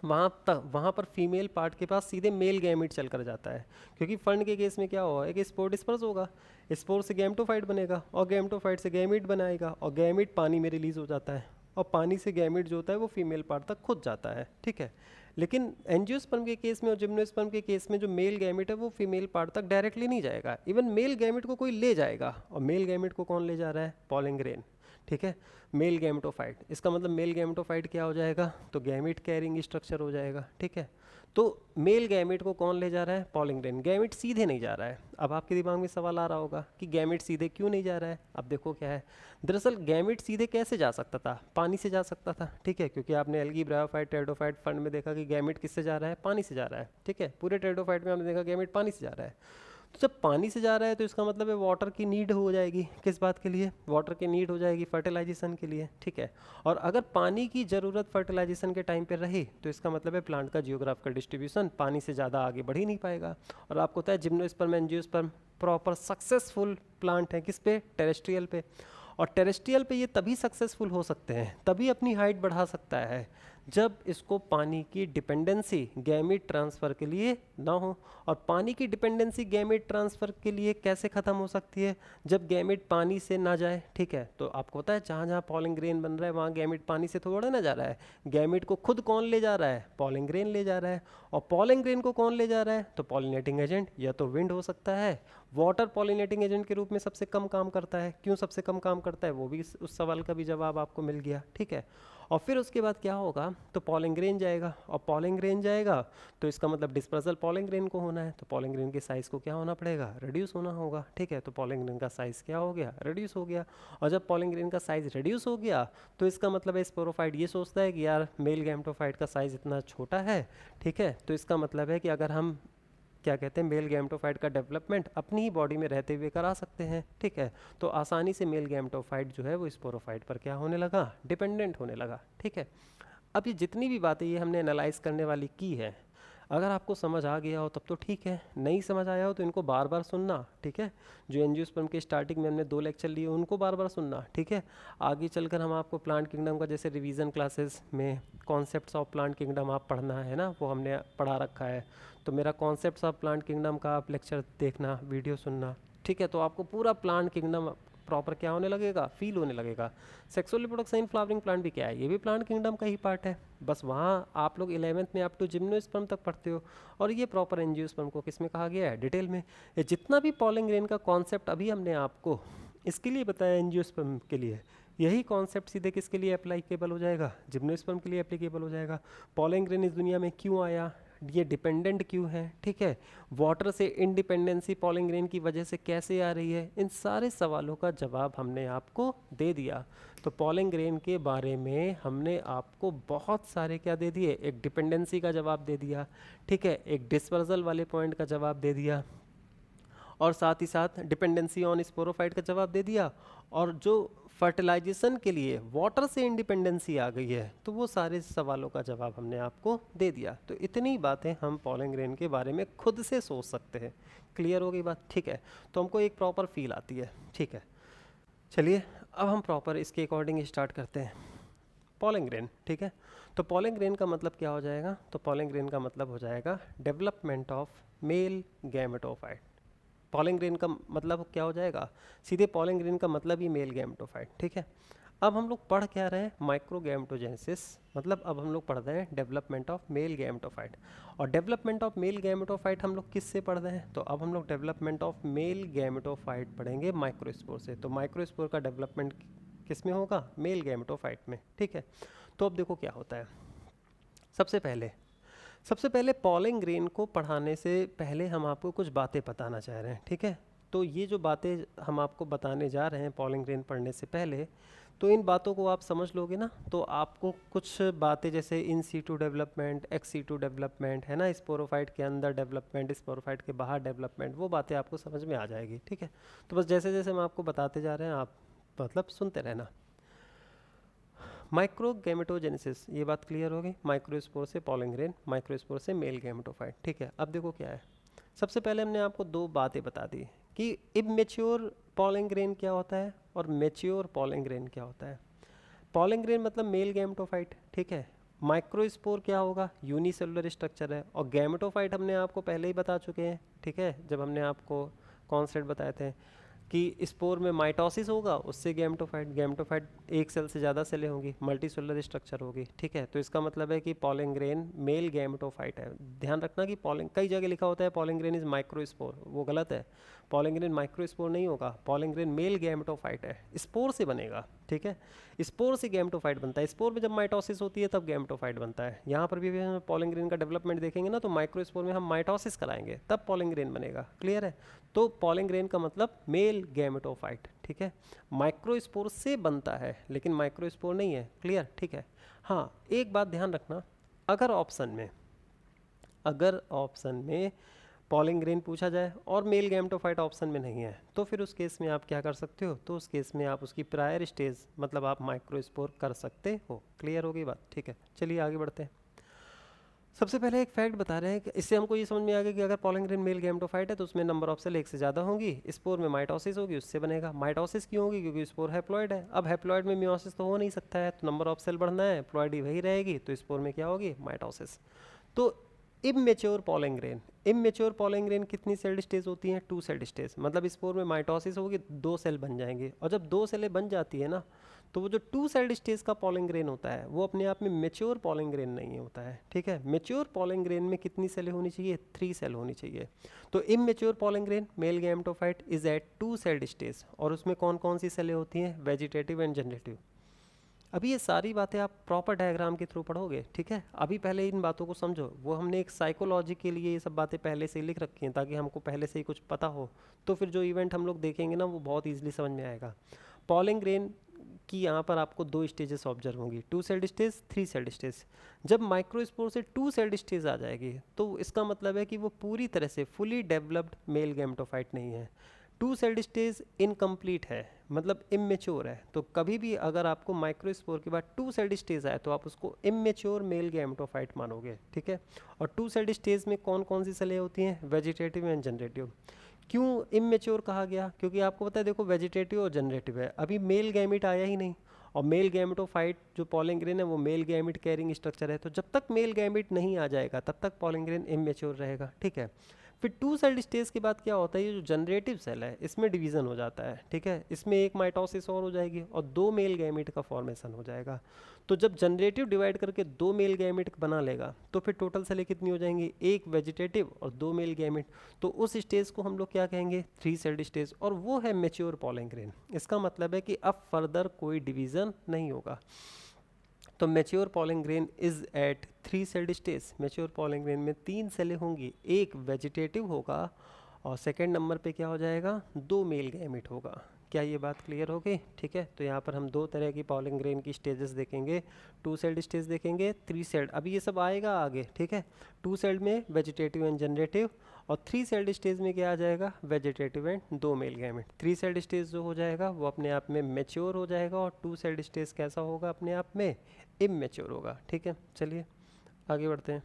Speaker 1: वहाँ पर फीमेल पार्ट के पास सीधे मेल गैमेट चल कर जाता है। क्योंकि फंड के केस में क्या होगा, एक स्पोर डिस्पर्स होगा, स्पोर से गैमेटोफाइट बनेगा और गैमेटोफाइट से गैमेट बनाएगा और गैमेट पानी में रिलीज हो जाता है और पानी से गैमेट जो होता है वो फीमेल पार्ट तक खुद जाता है, ठीक है। लेकिन एंजियोस्पर्म के केस में और जिम्नोस्पर्म के केस में जो मेल गैमेट है वो फीमेल पार्ट तक डायरेक्टली नहीं जाएगा, इवन मेल गैमेट को कोई ले जाएगा। और मेल गैमेट को कौन ले जा रहा है, पॉलन ग्रेन, ठीक है, मेल गैमेटोफाइट। इसका मतलब मेल गैमेटोफाइट क्या हो जाएगा, तो गैमेट कैरिंग स्ट्रक्चर हो जाएगा, ठीक है। तो मेल गैमेट को कौन ले जा रहा है, पॉलन ग्रेन। गैमेट सीधे नहीं जा रहा है। अब आपके दिमाग में सवाल आ रहा होगा कि गैमेट सीधे क्यों नहीं जा रहा है। अब देखो क्या है, दरअसल गैमेट सीधे कैसे जा सकता था, पानी से जा सकता था, ठीक है, क्योंकि आपने एल्गी, ब्रायोफाइट, टेरिडोफाइट फंड में देखा कि गैमेट किससे जा रहा है, पानी से जा रहा है, ठीक है। पूरे टेरिडोफाइट में आपने देखा गैमेट पानी से जा रहा है। तो जब पानी से जा रहा है तो इसका मतलब है वाटर की नीड हो जाएगी, किस बात के लिए, वाटर की नीड हो जाएगी फर्टिलाइजेशन के लिए, ठीक है। और अगर पानी की ज़रूरत फर्टिलाइजेशन के टाइम पे रही तो इसका मतलब है प्लांट का जियोग्राफिकल डिस्ट्रीब्यूशन पानी से ज़्यादा आगे बढ़ ही नहीं पाएगा। और आपको पता है gymnosperm, angiosperm proper successful plant है किस पे, टेरेस्ट्रियल पे। और टेरेस्ट्रियल पे ये तभी सक्सेसफुल हो सकते हैं, तभी अपनी हाइट बढ़ा सकता है जब इसको पानी की डिपेंडेंसी गैमेट ट्रांसफ़र के लिए ना हो। और पानी की डिपेंडेंसी गैमेट ट्रांसफ़र के लिए कैसे ख़त्म हो सकती है, जब गैमेट पानी से ना जाए, ठीक है। तो आपको पता है जहाँ जहाँ पॉलन ग्रेन बन रहा है वहाँ गैमेट पानी से थोड़ा ना जा रहा है, गैमेट को खुद कौन ले जा रहा है, पॉलन ग्रेन ले जा रहा है। और पॉलन ग्रेन को कौन ले जा रहा है, तो पॉलिनेटिंग एजेंट, या तो विंड हो सकता है, वाटर पॉलिनेटिंग एजेंट के रूप में सबसे कम काम करता है। क्यों सबसे कम काम करता है, वो भी उस सवाल का भी जवाब आपको मिल गया, ठीक है। और फिर उसके बाद क्या होगा, तो पॉलन ग्रेन जाएगा, और पॉलन ग्रेन जाएगा तो इसका मतलब डिस्पर्सल पॉलन ग्रेन को होना है, तो पॉलन ग्रेन के साइज़ को क्या होना पड़ेगा, रिड्यूस होना होगा, ठीक है। तो पॉलन ग्रेन का साइज़ क्या हो गया, रिड्यूस हो गया। और जब पॉलन ग्रेन का साइज़ रिड्यूस हो गया तो इसका मतलब है स्पोरोफाइट ये सोचता है कि यार मेल गैमेटोफाइट का साइज़ इतना छोटा है, ठीक है, तो इसका मतलब है कि अगर हम क्या कहते हैं, मेल गैमेटोफाइट का डेवलपमेंट अपनी ही बॉडी में रहते हुए करा सकते हैं, ठीक है। तो आसानी से मेल गैमेटोफाइट जो है वो स्पोरोफाइट पर क्या होने लगा, डिपेंडेंट होने लगा, ठीक है। अब ये जितनी भी बातें ये हमने एनालाइज करने वाली की है, अगर आपको समझ आ गया हो तब तो ठीक है, नहीं समझ आया हो तो इनको बार बार सुनना, ठीक है। जो एंजियोस्पर्म के स्टार्टिंग में हमने 2 लेक्चर लिए उनको बार बार सुनना, ठीक है। आगे चलकर हम आपको प्लांट किंगडम का जैसे रिवीजन क्लासेस में कॉन्सेप्ट्स ऑफ प्लांट किंगडम आप पढ़ना है ना, वो हमने पढ़ा रखा है। तो मेरा कॉन्सेप्ट्स ऑफ प्लांट किंगडम का आप लेक्चर देखना, वीडियो सुनना, ठीक है। तो आपको पूरा प्लांट किंगडम प्रॉपर क्या होने लगेगा, फील होने लगेगा। Sexual reproduction in flowering plant भी क्या है, ये भी प्लांट किंगडम का ही पार्ट है, बस वहाँ आप लोग 11th में अप टू जिम्नोस्पर्म तक पढ़ते हो, और ये प्रॉपर एंजियोस्पर्म को किस में कहा गया है, डिटेल में। ये जितना भी पॉलिन ग्रेन का कॉन्सेप्ट अभी हमने आपको इसके लिए बताया एंजियोस्पर्म के लिए, यही कॉन्सेप्ट सीधे किसके लिए अप्लीकेबल हो जाएगा, जिम्नोस्पर्म के लिए एप्लीकेबल हो जाएगा। पॉलिन ग्रेन इस दुनिया में क्यों आया, ये डिपेंडेंट क्यों है, ठीक है। वाटर से इंडिपेंडेंसी पॉलिन ग्रेन की वजह से कैसे आ रही है, इन सारे सवालों का जवाब हमने आपको दे दिया। तो पॉलिन ग्रेन के बारे में हमने आपको बहुत सारे क्या दे दिए, एक डिपेंडेंसी का जवाब दे दिया, ठीक है, एक डिस्पर्सल वाले पॉइंट का जवाब दे दिया, और साथ ही साथ डिपेंडेंसी ऑन स्पोरोफाइट का जवाब दे दिया, और जो फर्टिलाइजेशन के लिए वाटर से इंडिपेंडेंसी आ गई है, तो वो सारे सवालों का जवाब हमने आपको दे दिया। तो इतनी बातें हम पॉलिन ग्रेन के बारे में खुद से सोच सकते हैं। क्लियर हो गई बात, ठीक है। तो हमको एक प्रॉपर फील आती है, ठीक है। चलिए अब हम प्रॉपर इसके अकॉर्डिंग स्टार्ट करते हैं। पॉलिन ग्रेन, ठीक है। तो पॉलिन ग्रेन का मतलब क्या हो जाएगा, तो पॉलिन ग्रेन का मतलब हो जाएगा development of male gametophyte. Pollen grain का मतलब क्या हो जाएगा, सीधे पॉलिन ग्रेन का मतलब ही मेल गैमेटोफाइट, ठीक है। अब हम लोग पढ़ क्या रहे हैं, माइक्रो गैमेटोजेनेसिस, मतलब अब हम लोग पढ़ रहे हैं डेवलपमेंट ऑफ मेल गैमेटोफाइट। और डेवलपमेंट ऑफ मेल गैमेटोफाइट हम लोग किससे पढ़ रहे हैं, तो अब हम लोग डेवलपमेंट ऑफ मेल गैमेटोफाइट पढ़ेंगे माइक्रोस्पोर से। तो माइक्रोस्पोर का डेवलपमेंट किस में होगा, मेल गैमेटोफाइट में, ठीक है। तो अब देखो क्या होता है, सबसे पहले पॉलिन ग्रेन को पढ़ाने से पहले हम आपको कुछ बातें बताना चाह रहे हैं, ठीक है। तो ये जो बातें हम आपको बताने जा रहे हैं पॉलिन ग्रेन पढ़ने से पहले, तो इन बातों को आप समझ लोगे ना, तो आपको कुछ बातें जैसे in situ development, ex situ development है ना, स्पोरोफाइट के अंदर डेवलपमेंट, स्पोरोफाइट के बाहर डेवलपमेंट, वो बातें आपको समझ में आ जाएगी, ठीक है। तो बस जैसे जैसे हम आपको बताते जा रहे हैं आप मतलब सुनते रहना। माइक्रो गैमेटोजेनेसिस, ये बात क्लियर होगी, माइक्रोस्पोर से पॉलिन ग्रेन, माइक्रोस्पोर से मेल गैमेटोफाइट, ठीक है। अब देखो क्या है, सबसे पहले हमने आपको 2 बातें बता दी कि इमेच्योर पॉलिन ग्रेन क्या होता है और मैच्योर पॉलिन ग्रेन क्या होता है। पॉलिन ग्रेन मतलब मेल गैमेटोफाइट, ठीक है। माइक्रोस्पोर क्या होगा, यूनिसेलुलर स्ट्रक्चर है, और गैमेटोफाइट हमने आपको पहले ही बता चुके हैं, ठीक है, जब हमने आपको कॉन्सेप्ट बताए थे कि स्पोर में माइटोसिस होगा, उससे गैमेटोफाइट एक सेल से ज़्यादा सेलें होंगी, मल्टीसेलुलर स्ट्रक्चर होगी, ठीक है। तो इसका मतलब है कि पॉलिन ग्रेन मेल गैमेटोफाइट है। ध्यान रखना कि पॉलिन, कई जगह लिखा होता है पॉलिन ग्रेन इज माइक्रोस्पोर, वो गलत है। पॉलिन ग्रेन माइक्रोस्पोर नहीं होगा, पॉलिन ग्रेन मेल गैमेटोफाइट है, स्पोर से बनेगा, ठीक है। स्पोर से गैमेटोफाइट बनता है, स्पोर में जब माइटोसिस होती है तब गैमेटोफाइट बनता है। यहाँ पर भी हम पॉलिन ग्रेन का डेवलपमेंट देखेंगे ना, तो माइक्रोस्पोर में हम माइटोसिस कराएंगे तब पॉलिन ग्रेन बनेगा, क्लियर है। तो पॉलिन ग्रेन का मतलब मेल गैमेटोफाइट, ठीक है। माइक्रोस्पोर से बनता है लेकिन माइक्रोस्पोर नहीं है, क्लियर, ठीक है। हाँ, एक बात ध्यान रखना, अगर ऑप्शन में पॉलिन ग्रेन पूछा जाए और मेल गैमेटोफाइट ऑप्शन में नहीं है, तो फिर उस केस में आप क्या कर सकते हो, तो उस केस में आप उसकी प्रायर स्टेज मतलब आप माइक्रोस्पोर कर सकते हो। क्लियर हो गई बात, ठीक है। चलिए आगे बढ़ते हैं। सबसे पहले एक फैक्ट बता रहे हैं कि इससे हमको ये समझ में आ गया कि अगर पॉलिन ग्रेन मेल गैमेटोफाइट है तो उसमें नंबर ऑफ सेल 1 से ज़्यादा होंगी, स्पोर में माइटोसिस होगी, उससे बनेगा। माइटोसिस क्यों होगी, क्योंकि स्पोर हैप्लॉइड है। अब हैप्लॉइड में मियोसिस तो हो नहीं सकता है, तो नंबर ऑफ सेल बढ़ना है, प्लॉइड ही वही रहेगी, तो स्पोर में क्या होगी, माइटोसिस। तो इमेच्योर पॉलिन ग्रेन कितनी सेल्ड स्टेज होती हैं, 2 सेल्ड स्टेज, मतलब स्पोर में माइटोसिस होगी, 2 सेल बन जाएंगे, और जब 2 सेलें बन जाती है ना, तो वो जो 2 सेल्ड स्टेज का पॉलिन ग्रेन होता है वो अपने आप में मेच्योर पॉलिन ग्रेन नहीं होता है, ठीक है। मेच्योर पॉलिन ग्रेन में कितनी सेलें होनी चाहिए, 3 सेल होनी चाहिए। तो immature pollen grain male gametophyte is at 2 celled stage, और उसमें कौन कौन सी सेलें होती हैं, वेजिटेटिव एंड जनरेटिव। अभी ये सारी बातें आप प्रॉपर डायग्राम के थ्रू पढ़ोगे, ठीक है। अभी पहले इन बातों को समझो, वो हमने एक साइकोलॉजी के लिए ये सब बातें पहले से ही लिख रखी हैं ताकि हमको पहले से ही कुछ पता हो, तो फिर जो इवेंट हम लोग देखेंगे ना वो बहुत ईजिली समझ में आएगा। पॉलिन ग्रेन कि यहाँ पर आपको 2 स्टेजेस ऑब्जर्व होंगी, 2 सेल्ड स्टेज, 3 सेल्ड स्टेज। जब माइक्रोस्पोर से 2 सेल्ड स्टेज आ जाएगी तो इसका मतलब है कि वो पूरी तरह से फुली डेवलप्ड मेल गैमेटोफाइट नहीं है। 2 सेल्ड स्टेज इनकम्प्लीट है, मतलब इमेच्योर है। तो कभी भी अगर आपको माइक्रोस्पोर के बाद 2 सेल्ड स्टेज आए तो आप उसको इमेच्योर मेल गैमेटोफाइट मानोगे, ठीक है। और 2 सेल्ड स्टेज में कौन कौन सी सेलें होती हैं? Vegetative and generative. क्यों इमेच्योर कहा गया? क्योंकि आपको पता है, देखो वेजिटेटिव और जनरेटिव है, अभी मेल गैमेट आया ही नहीं, और मेल गैमेटोफाइट जो पॉलन ग्रेन है वो मेल गैमेट कैरिंग स्ट्रक्चर है। तो जब तक मेल गैमेट नहीं आ जाएगा तब तक पॉलन ग्रेन इमेच्योर रहेगा, ठीक है। फिर 2 सेल्ड स्टेज के बाद क्या होता है, ये जो जनरेटिव सेल है इसमें डिवीजन हो जाता है, ठीक है। इसमें एक माइटोसिस और हो जाएगी और 2 मेल गैमेट का फॉर्मेशन हो जाएगा। तो जब जनरेटिव डिवाइड करके 2 मेल गैमेट बना लेगा तो फिर टोटल सेलें कितनी हो जाएंगी? 1 वेजिटेटिव और 2 मेल गैमेट। तो उस स्टेज को हम लोग क्या कहेंगे? 3 सेल्ड स्टेज, और वो है मैच्योर पॉलन ग्रेन। इसका मतलब है कि अब फर्दर कोई डिवीजन नहीं होगा। तो mature pollen grain is at 3 celled stage. Mature pollen grain में 3 सेलें होंगी, एक वेजिटेटिव होगा और सेकंड नंबर पे क्या हो जाएगा? 2 मेल गैमेट होगा। क्या ये बात क्लियर हो गई? ठीक है। तो यहाँ पर हम 2 तरह की पॉलन ग्रेन की स्टेजेस देखेंगे, 2 सेल्ड स्टेज देखेंगे, 3 सेल्ड, अभी ये सब आएगा आगे, ठीक है। 2 सेल्ड में वेजिटेटिव एंड जनरेटिव, और 3 सेल्ड स्टेज में क्या आ जाएगा? Vegetative and 2 male gamete. 3 celled stage जो हो जाएगा वो अपने आप में मैच्योर हो जाएगा, और 2 सेल्ड स्टेज कैसा होगा? अपने आप में इमेच्योर होगा, ठीक है। चलिए आगे बढ़ते हैं।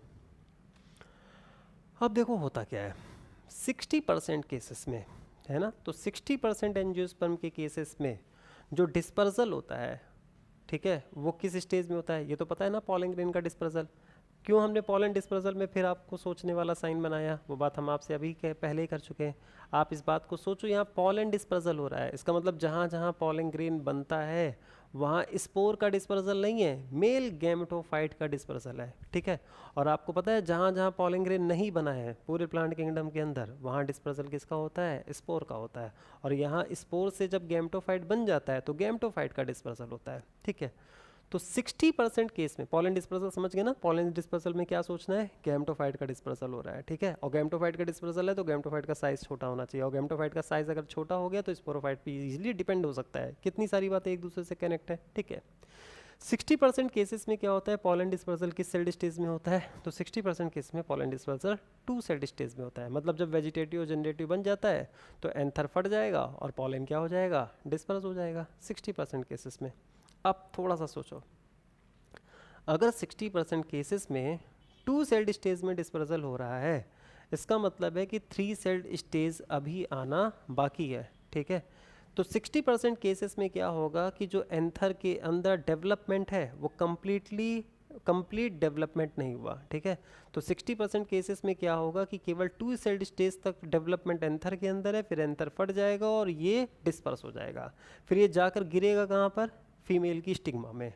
Speaker 1: अब देखो होता क्या है, 60% केसेस में, है ना, तो 60% एंजियोस्पर्म के केसेस में जो डिस्पर्सल होता है, ठीक है, वो किस स्टेज में होता है? ये तो पता है ना, पॉलन ग्रेन का डिस्पर्सल। क्यों हमने पॉलन डिस्पर्सल में फिर आपको सोचने वाला साइन बनाया? वो बात हम आपसे अभी पहले ही कर चुके हैं। आप इस बात को सोचो, यहाँ पॉलन डिस्पर्सल हो रहा है, इसका मतलब जहाँ जहाँ पॉलन ग्रेन बनता है वहाँ स्पोर का डिस्पर्सल नहीं है, मेल गैमेटोफाइट का डिस्पर्सल है, ठीक है। और आपको पता है जहाँ जहाँ पॉलन ग्रेन नहीं बना है पूरे प्लांट किंगडम के अंदर, वहाँ डिस्पर्सल किसका होता है? स्पोर का होता है। और यहाँ स्पोर से जब गैमेटोफाइट बन जाता है तो गैमेटोफाइट का डिस्पर्सल होता है, ठीक है। तो 60% केस में पॉलन डिस्पर्सल, समझ गए ना? पॉलन डिस्पर्सल में क्या सोचना है? गैमेटोफाइट का डिस्पर्सल हो रहा है, ठीक है। और गैमेटोफाइट का डिस्पर्सल है तो गैमेटोफाइट का साइज छोटा होना चाहिए, और गैमेटोफाइट का साइज अगर छोटा हो गया तो स्पोरोफाइट पे इजीली डिपेंड हो सकता है। कितनी सारी बातें एक दूसरे से कनेक्ट है, ठीक है। 60% केसेस में क्या होता है? पॉलन डिस्पर्सल किस सेल्ड स्टेज में होता है? तो 60% केस में पॉलन डिस्पर्सल 2 सेल्ड स्टेज में होता है। मतलब जब वेजिटेटिव और जनरेटिव बन जाता है तो एंथर फट जाएगा और पॉलन क्या हो जाएगा? डिस्पर्स हो जाएगा 60% केसेस में। अब थोड़ा सा सोचो, अगर 60% केसेस में 2 सेल्ड स्टेज में डिस्पर्सल हो रहा है, इसका मतलब है कि 3 सेल्ड स्टेज अभी आना बाकी है, ठीक है। तो 60% केसेस में क्या होगा कि जो एंथर के अंदर डेवलपमेंट है वो कंप्लीट डेवलपमेंट नहीं हुआ, ठीक है। तो 60% केसेस में क्या होगा कि केवल 2 सेल्ड स्टेज तक डेवलपमेंट एंथर के अंदर है, फिर एंथर फट जाएगा और ये डिस्पर्स हो जाएगा। फिर ये जाकर गिरेगा कहाँ पर? फीमेल की स्टिग्मा में।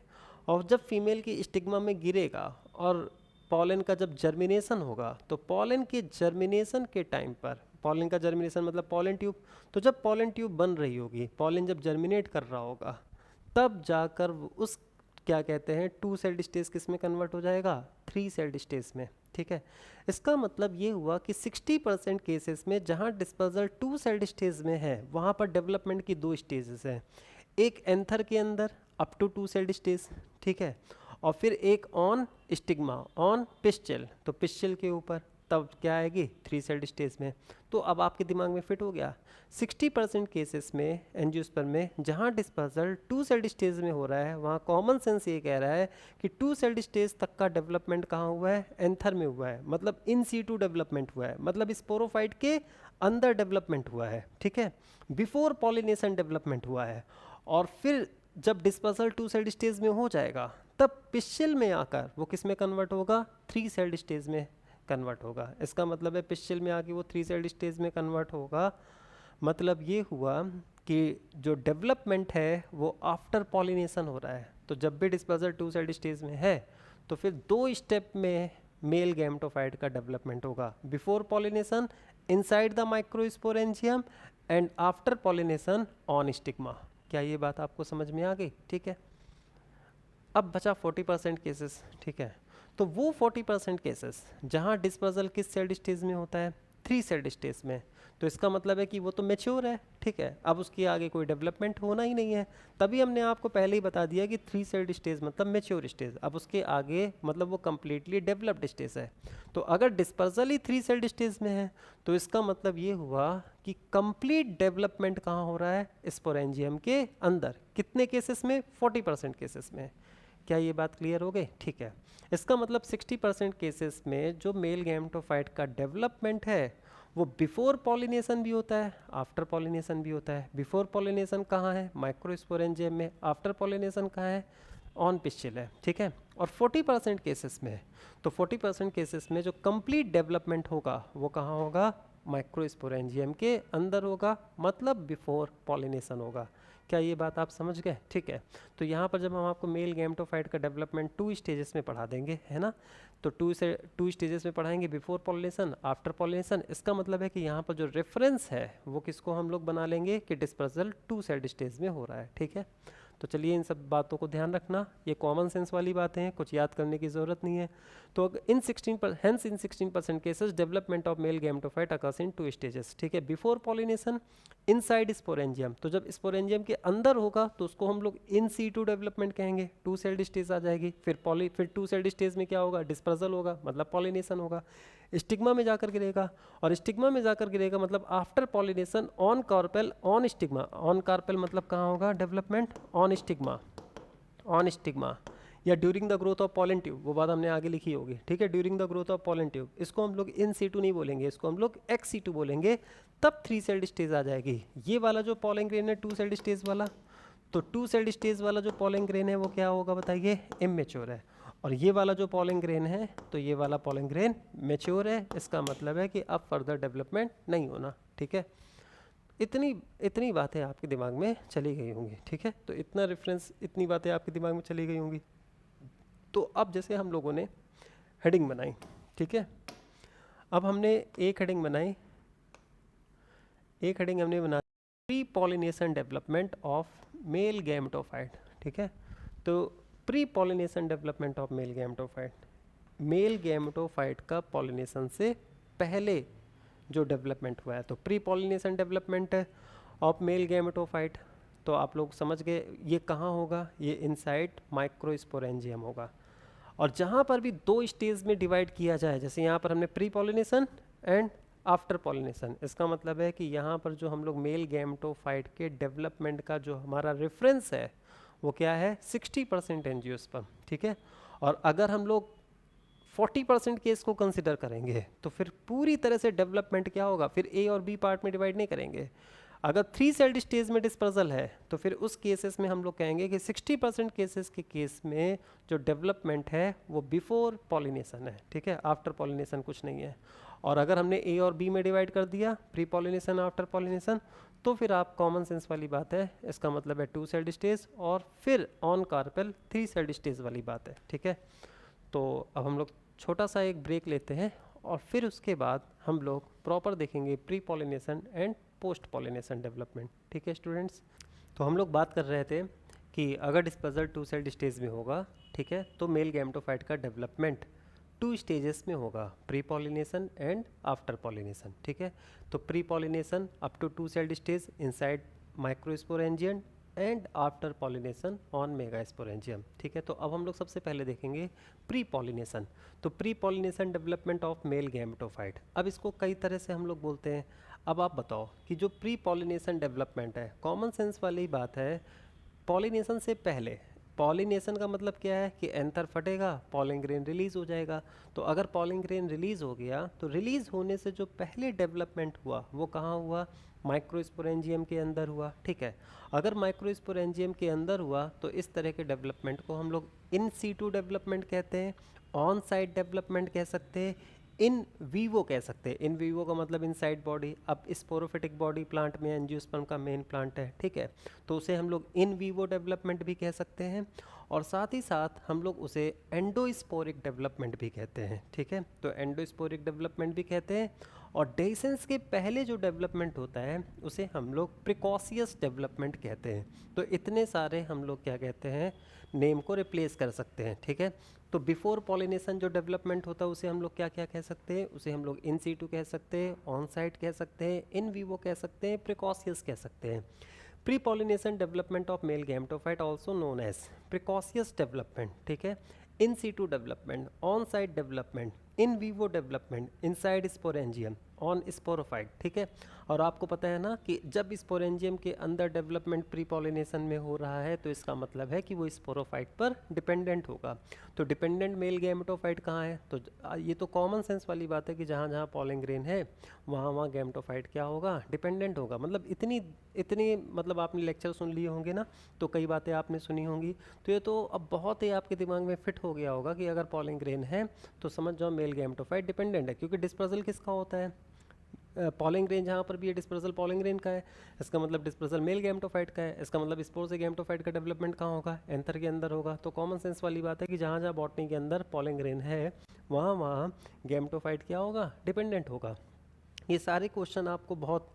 Speaker 1: और जब फीमेल की स्टिग्मा में गिरेगा और पॉलन का जब जर्मिनेशन होगा, तो पॉलन के जर्मिनेशन के टाइम पर, पॉलन का जर्मिनेशन मतलब पॉलन ट्यूब, तो जब पॉलन ट्यूब बन रही होगी, पॉलन जब जर्मिनेट कर रहा होगा, तब जाकर उस क्या कहते हैं 2 सेल्ड स्टेज किस में कन्वर्ट हो जाएगा? 3 सेल्ड स्टेज में, ठीक है। इसका मतलब ये हुआ कि 60% केसेस में जहाँ डिस्पर्सल 2 सेल्ड स्टेज में है वहाँ पर डेवलपमेंट की 2 स्टेजेस हैं, एक एंथर के अंदर अप टू 2 सेल्ड स्टेज, ठीक है, और फिर एक ऑन स्टिग्मा, ऑन पिस्टिल, तो पिस्टिल के ऊपर तब क्या आएगी? 3 सेल्ड स्टेज में। तो अब आपके दिमाग में फिट हो गया, 60% केसेस में एंजियोस्पर्म में जहाँ डिस्पर्सल 2 सेल्ड स्टेज में हो रहा है वहाँ कॉमन सेंस ये कह रहा है कि 2 सेल्ड स्टेज तक का डेवलपमेंट कहाँ हुआ है? एंथर में हुआ है, मतलब इन सीटू डेवलपमेंट हुआ है, मतलब स्पोरोफाइट के अंदर डेवलपमेंट हुआ है, ठीक है, बिफोर पॉलिनेशन डेवलपमेंट हुआ है। और फिर जब डिस्पर्सल 2 सेल्ड स्टेज में हो जाएगा तब पिस्टिल में आकर वो किस में कन्वर्ट होगा? 3 सेल्ड स्टेज में कन्वर्ट होगा। इसका मतलब है पिस्टिल में आके वो 3 सेल्ड स्टेज में कन्वर्ट होगा। मतलब ये हुआ कि जो डेवलपमेंट है वो आफ्टर पॉलिनेशन हो रहा है। तो जब भी डिस्पर्सल 2 सेल्ड स्टेज में है तो फिर 2 स्टेप में मेल गैमेटोफाइट का डेवलपमेंट होगा, before pollination inside the microsporangium and after pollination on stigma. क्या ये बात आपको समझ में आ गई? ठीक है। अब बचा 40% केसेस, ठीक है। तो वो 40% केसेस जहाँ डिस्पर्सल किस सेल्ड स्टेज में होता है? 3 सेल्ड स्टेज में। तो इसका मतलब है कि वो तो मेच्योर है, ठीक है, अब उसके आगे कोई डेवलपमेंट होना ही नहीं है। तभी हमने आपको पहले ही बता दिया कि 3 सेल्ड स्टेज मतलब मेच्योर स्टेज, अब उसके आगे मतलब वो कंप्लीटली डेवलप्ड स्टेज है। तो अगर डिस्पर्सल ही 3 सेल्ड स्टेज में है तो इसका मतलब ये हुआ कि कंप्लीट डेवलपमेंट कहाँ हो रहा है, स्पोरेंजियम के अंदर। कितने केसेस में, 40% केसेस में। क्या ये बात क्लियर हो गई? ठीक है, इसका मतलब 60% केसेस में जो मेल गैमेटोफाइट का डेवलपमेंट है वो बिफोर पॉलिनेशन भी होता है, आफ्टर पॉलिनेशन भी होता है। बिफोर पॉलिनेशन कहाँ है, माइक्रोस्पोरेंजियम में। आफ्टर पॉलिनेशन कहाँ है, ऑन पिस्टिल है, ठीक है। और 40% केसेस में है, तो 40% केसेस में जो कंप्लीट डेवलपमेंट होगा वो कहाँ होगा, माइक्रोस्पोरेंजियम के अंदर होगा, मतलब बिफोर पॉलिनेशन होगा। क्या ये बात आप समझ गए? ठीक है, तो यहाँ पर जब हम आपको मेल गैमेटोफाइट का डेवलपमेंट 2 स्टेजेस में पढ़ा देंगे, है ना, तो 2 स्टेजेस में पढ़ाएंगे, बिफोर पॉलिनेशन, आफ्टर पॉलिनेशन। इसका मतलब है कि यहाँ पर जो रेफरेंस है वो किसको हम लोग बना लेंगे कि डिस्पर्सल 2 सेल्ड स्टेज में हो रहा है, ठीक है। तो चलिए इन सब बातों को ध्यान रखना, ये कॉमन सेंस वाली बातें हैं, कुछ याद करने की ज़रूरत नहीं है। तो इन 16% cases development of male gametophyte occurs in 2 stages, ठीक है। बिफोर पॉलिनेशन इनसाइड स्पोरेंजियम, तो जब स्पोरेंजियम के अंदर होगा तो उसको हम लोग इन सीटू डेवलपमेंट कहेंगे, 2 सेल्ड स्टेज आ जाएगी। फिर 2 सेल्ड स्टेज में क्या होगा, डिस्पर्सल होगा, मतलब पॉलिनेशन होगा। स्टिग्मा में जाकर गिरेगा, और स्टिग्मा में जाकर गिरेगा मतलब after pollination on carpel on stigma. On carpel मतलब कहाँ होगा development, on stigma, on stigma, या during the growth of pollen tube, वो बात हमने आगे लिखी होगी, ठीक है। During the growth of pollen tube, इसको हम लोग इन सीटू नहीं बोलेंगे, इसको हम लोग एक्स सीटू बोलेंगे, तब 3 सेल्ड स्टेज आ जाएगी। ये वाला जो पॉलन ग्रेन है 2 सेल्ड स्टेज वाला, तो 2 सेल्ड स्टेज वाला जो पॉलन ग्रेन है वो क्या होगा बताइए, इमेच्योर है। और ये वाला जो पॉलन ग्रेन है, तो ये वाला पॉलन ग्रेन मैच्योर है। इसका मतलब है कि अब फर्दर डेवलपमेंट नहीं होना, ठीक है। इतनी बातें आपके दिमाग में चली गई होंगी, ठीक है। तो इतना रेफरेंस, इतनी बातें आपके दिमाग में चली गई होंगी। तो अब जैसे हम लोगों ने हेडिंग बनाई, ठीक है, अब हमने एक हेडिंग बनाई, एक हेडिंग हमने बना pre pollination development of male gametophyte, ठीक है। तो pre pollination development of male gametophyte, mail gametophyte का पॉलिनेशन से पहले जो डेवलपमेंट हुआ है, तो pre pollination development of male gametophyte, तो आप लोग समझ गए ये कहाँ होगा, ये इनसाइड माइक्रोस्पोरेंजियम होगा। और जहाँ पर भी 2 स्टेज में डिवाइड किया जाए, जैसे यहाँ पर हमने pre pollination and after pollination, इसका मतलब है कि यहाँ पर जो हम लोग मेल गैमेटोफाइट के डेवलपमेंट का जो हमारा रेफरेंस है वो क्या है, 60% एंजियोस्पर्म, ठीक है। और अगर हम लोग 40% केस को कंसिडर करेंगे तो फिर पूरी तरह से डेवलपमेंट क्या होगा, फिर ए और बी पार्ट में डिवाइड नहीं करेंगे। अगर 3 सेल्ड स्टेज में डिस्पर्सल है तो फिर उस केसेस में हम लोग कहेंगे कि 60% केसेस के केस में जो डेवलपमेंट है वो बिफोर पॉलिनेशन है, ठीक है, आफ्टर पॉलिनेशन कुछ नहीं है। और अगर हमने ए और बी में डिवाइड कर दिया, प्री पॉलिनेशन आफ्टर पॉलिनेशन, तो फिर आप कॉमन सेंस वाली बात है, इसका मतलब है 2 सेल्ड स्टेज और फिर ऑन कार्पेल 3 सेल्ड स्टेज वाली बात है, ठीक है। तो अब हम लोग छोटा सा एक ब्रेक लेते हैं और फिर उसके बाद हम लोग प्रॉपर देखेंगे pre pollination and post pollination development, ठीक है स्टूडेंट्स। तो हम लोग बात कर रहे थे कि अगर डिस्पर्सल 2 सेल्ड स्टेज में होगा, ठीक है, तो मेल गैमेटोफाइट का डेवलपमेंट 2 स्टेजेस में होगा, pre pollination and after pollination, ठीक है। तो pre pollination up to 2 celled stage inside microsporangium and after pollination on megasporangium, ठीक है। तो अब हम लोग सबसे पहले देखेंगे प्री पॉलिनेशन। तो pre pollination development of male gametophyte, अब इसको कई तरह से हम लोग बोलते हैं। अब आप बताओ कि जो प्री पॉलिनेशन डेवलपमेंट है, कॉमन सेंस वाली बात है, पॉलिनेशन से पहले, पॉलिनेशन का मतलब क्या है कि एंथर फटेगा, पॉलन ग्रेन रिलीज हो जाएगा। तो अगर पॉलन ग्रेन रिलीज हो गया तो रिलीज होने से जो पहले डेवलपमेंट हुआ वो कहाँ हुआ, माइक्रोस्पोरेंजियम के अंदर हुआ, ठीक है। अगर माइक्रोस्पोरेंजियम के अंदर हुआ तो इस तरह के डेवलपमेंट को हम लोग इन सीटू डेवलपमेंट कहते हैं, ऑन साइट डेवलपमेंट कह सकते हैं, इन वीवो कह सकते हैं। इन वीवो का मतलब इनसाइड बॉडी। अब स्पोरोफिटिक बॉडी प्लांट में एंजियोस्पर्म का मेन प्लांट है, ठीक है, तो उसे हम लोग इन वीवो डेवलपमेंट भी कह सकते हैं, और साथ ही साथ हम लोग उसे एंडोस्पोरिक डेवलपमेंट भी कहते हैं, ठीक है। तो एंडोस्पोरिक डेवलपमेंट भी कहते हैं और डेhiscence के पहले जो डेवलपमेंट होता है उसे हम लोग प्रिकॉशियस डेवलपमेंट कहते हैं। तो इतने सारे हम लोग क्या कहते हैं, नेम को रिप्लेस कर सकते हैं, ठीक है। तो बिफोर पॉलिनेशन जो डेवलपमेंट होता है उसे हम लोग क्या क्या कह सकते हैं, उसे हम लोग इन सीटू कह सकते हैं, ऑन साइट कह सकते हैं, इन वीवो कह सकते हैं, प्रिकॉशियस कह सकते हैं। Pre pollination development of male gametophyte also known as precocious development, ठीक है। In situ development, on site development, in vivo development, inside sporangium, on sporophyte, ठीक है। और आपको पता है ना कि जब स्पोरेंजियम के अंदर डेवलपमेंट प्री पॉलिनेशन में हो रहा है तो इसका मतलब है कि वो स्पोरोफाइट पर डिपेंडेंट होगा। तो डिपेंडेंट मेल गैमेटोफाइट कहाँ है, तो ये तो कॉमन सेंस वाली बात है कि जहाँ जहाँ पॉलिन ग्रेन है वहाँ वहाँ गैमेटोफाइट क्या होगा, डिपेंडेंट होगा। मतलब इतनी इतनी मतलब आपने लेक्चर सुन लिए होंगे ना, तो कई बातें आपने सुनी होंगी। तो ये तो अब बहुत ही आपके दिमाग में फिट हो गया होगा कि अगर पॉलिन ग्रेन है तो समझ जाओ मेल गैमेटोफाइट डिपेंडेंट है, क्योंकि डिस्पर्सल किसका होता है, पॉलिन ग्रेन जहाँ पर भी है डिस्पर्सल पॉलिन ग्रेन का है, इसका मतलब डिस्पर्सल मेल गैमेटोफाइट का है, इसका मतलब स्पोर से गैमेटोफाइट का डेवलपमेंट कहाँ होगा, एंथर के अंदर होगा। तो कॉमन सेंस वाली बात है कि जहाँ जहाँ बॉटनी के अंदर पॉलिन ग्रेन है वहाँ वहाँ गैमेटोफाइट क्या होगा, डिपेंडेंट होगा। ये सारे क्वेश्चन आपको बहुत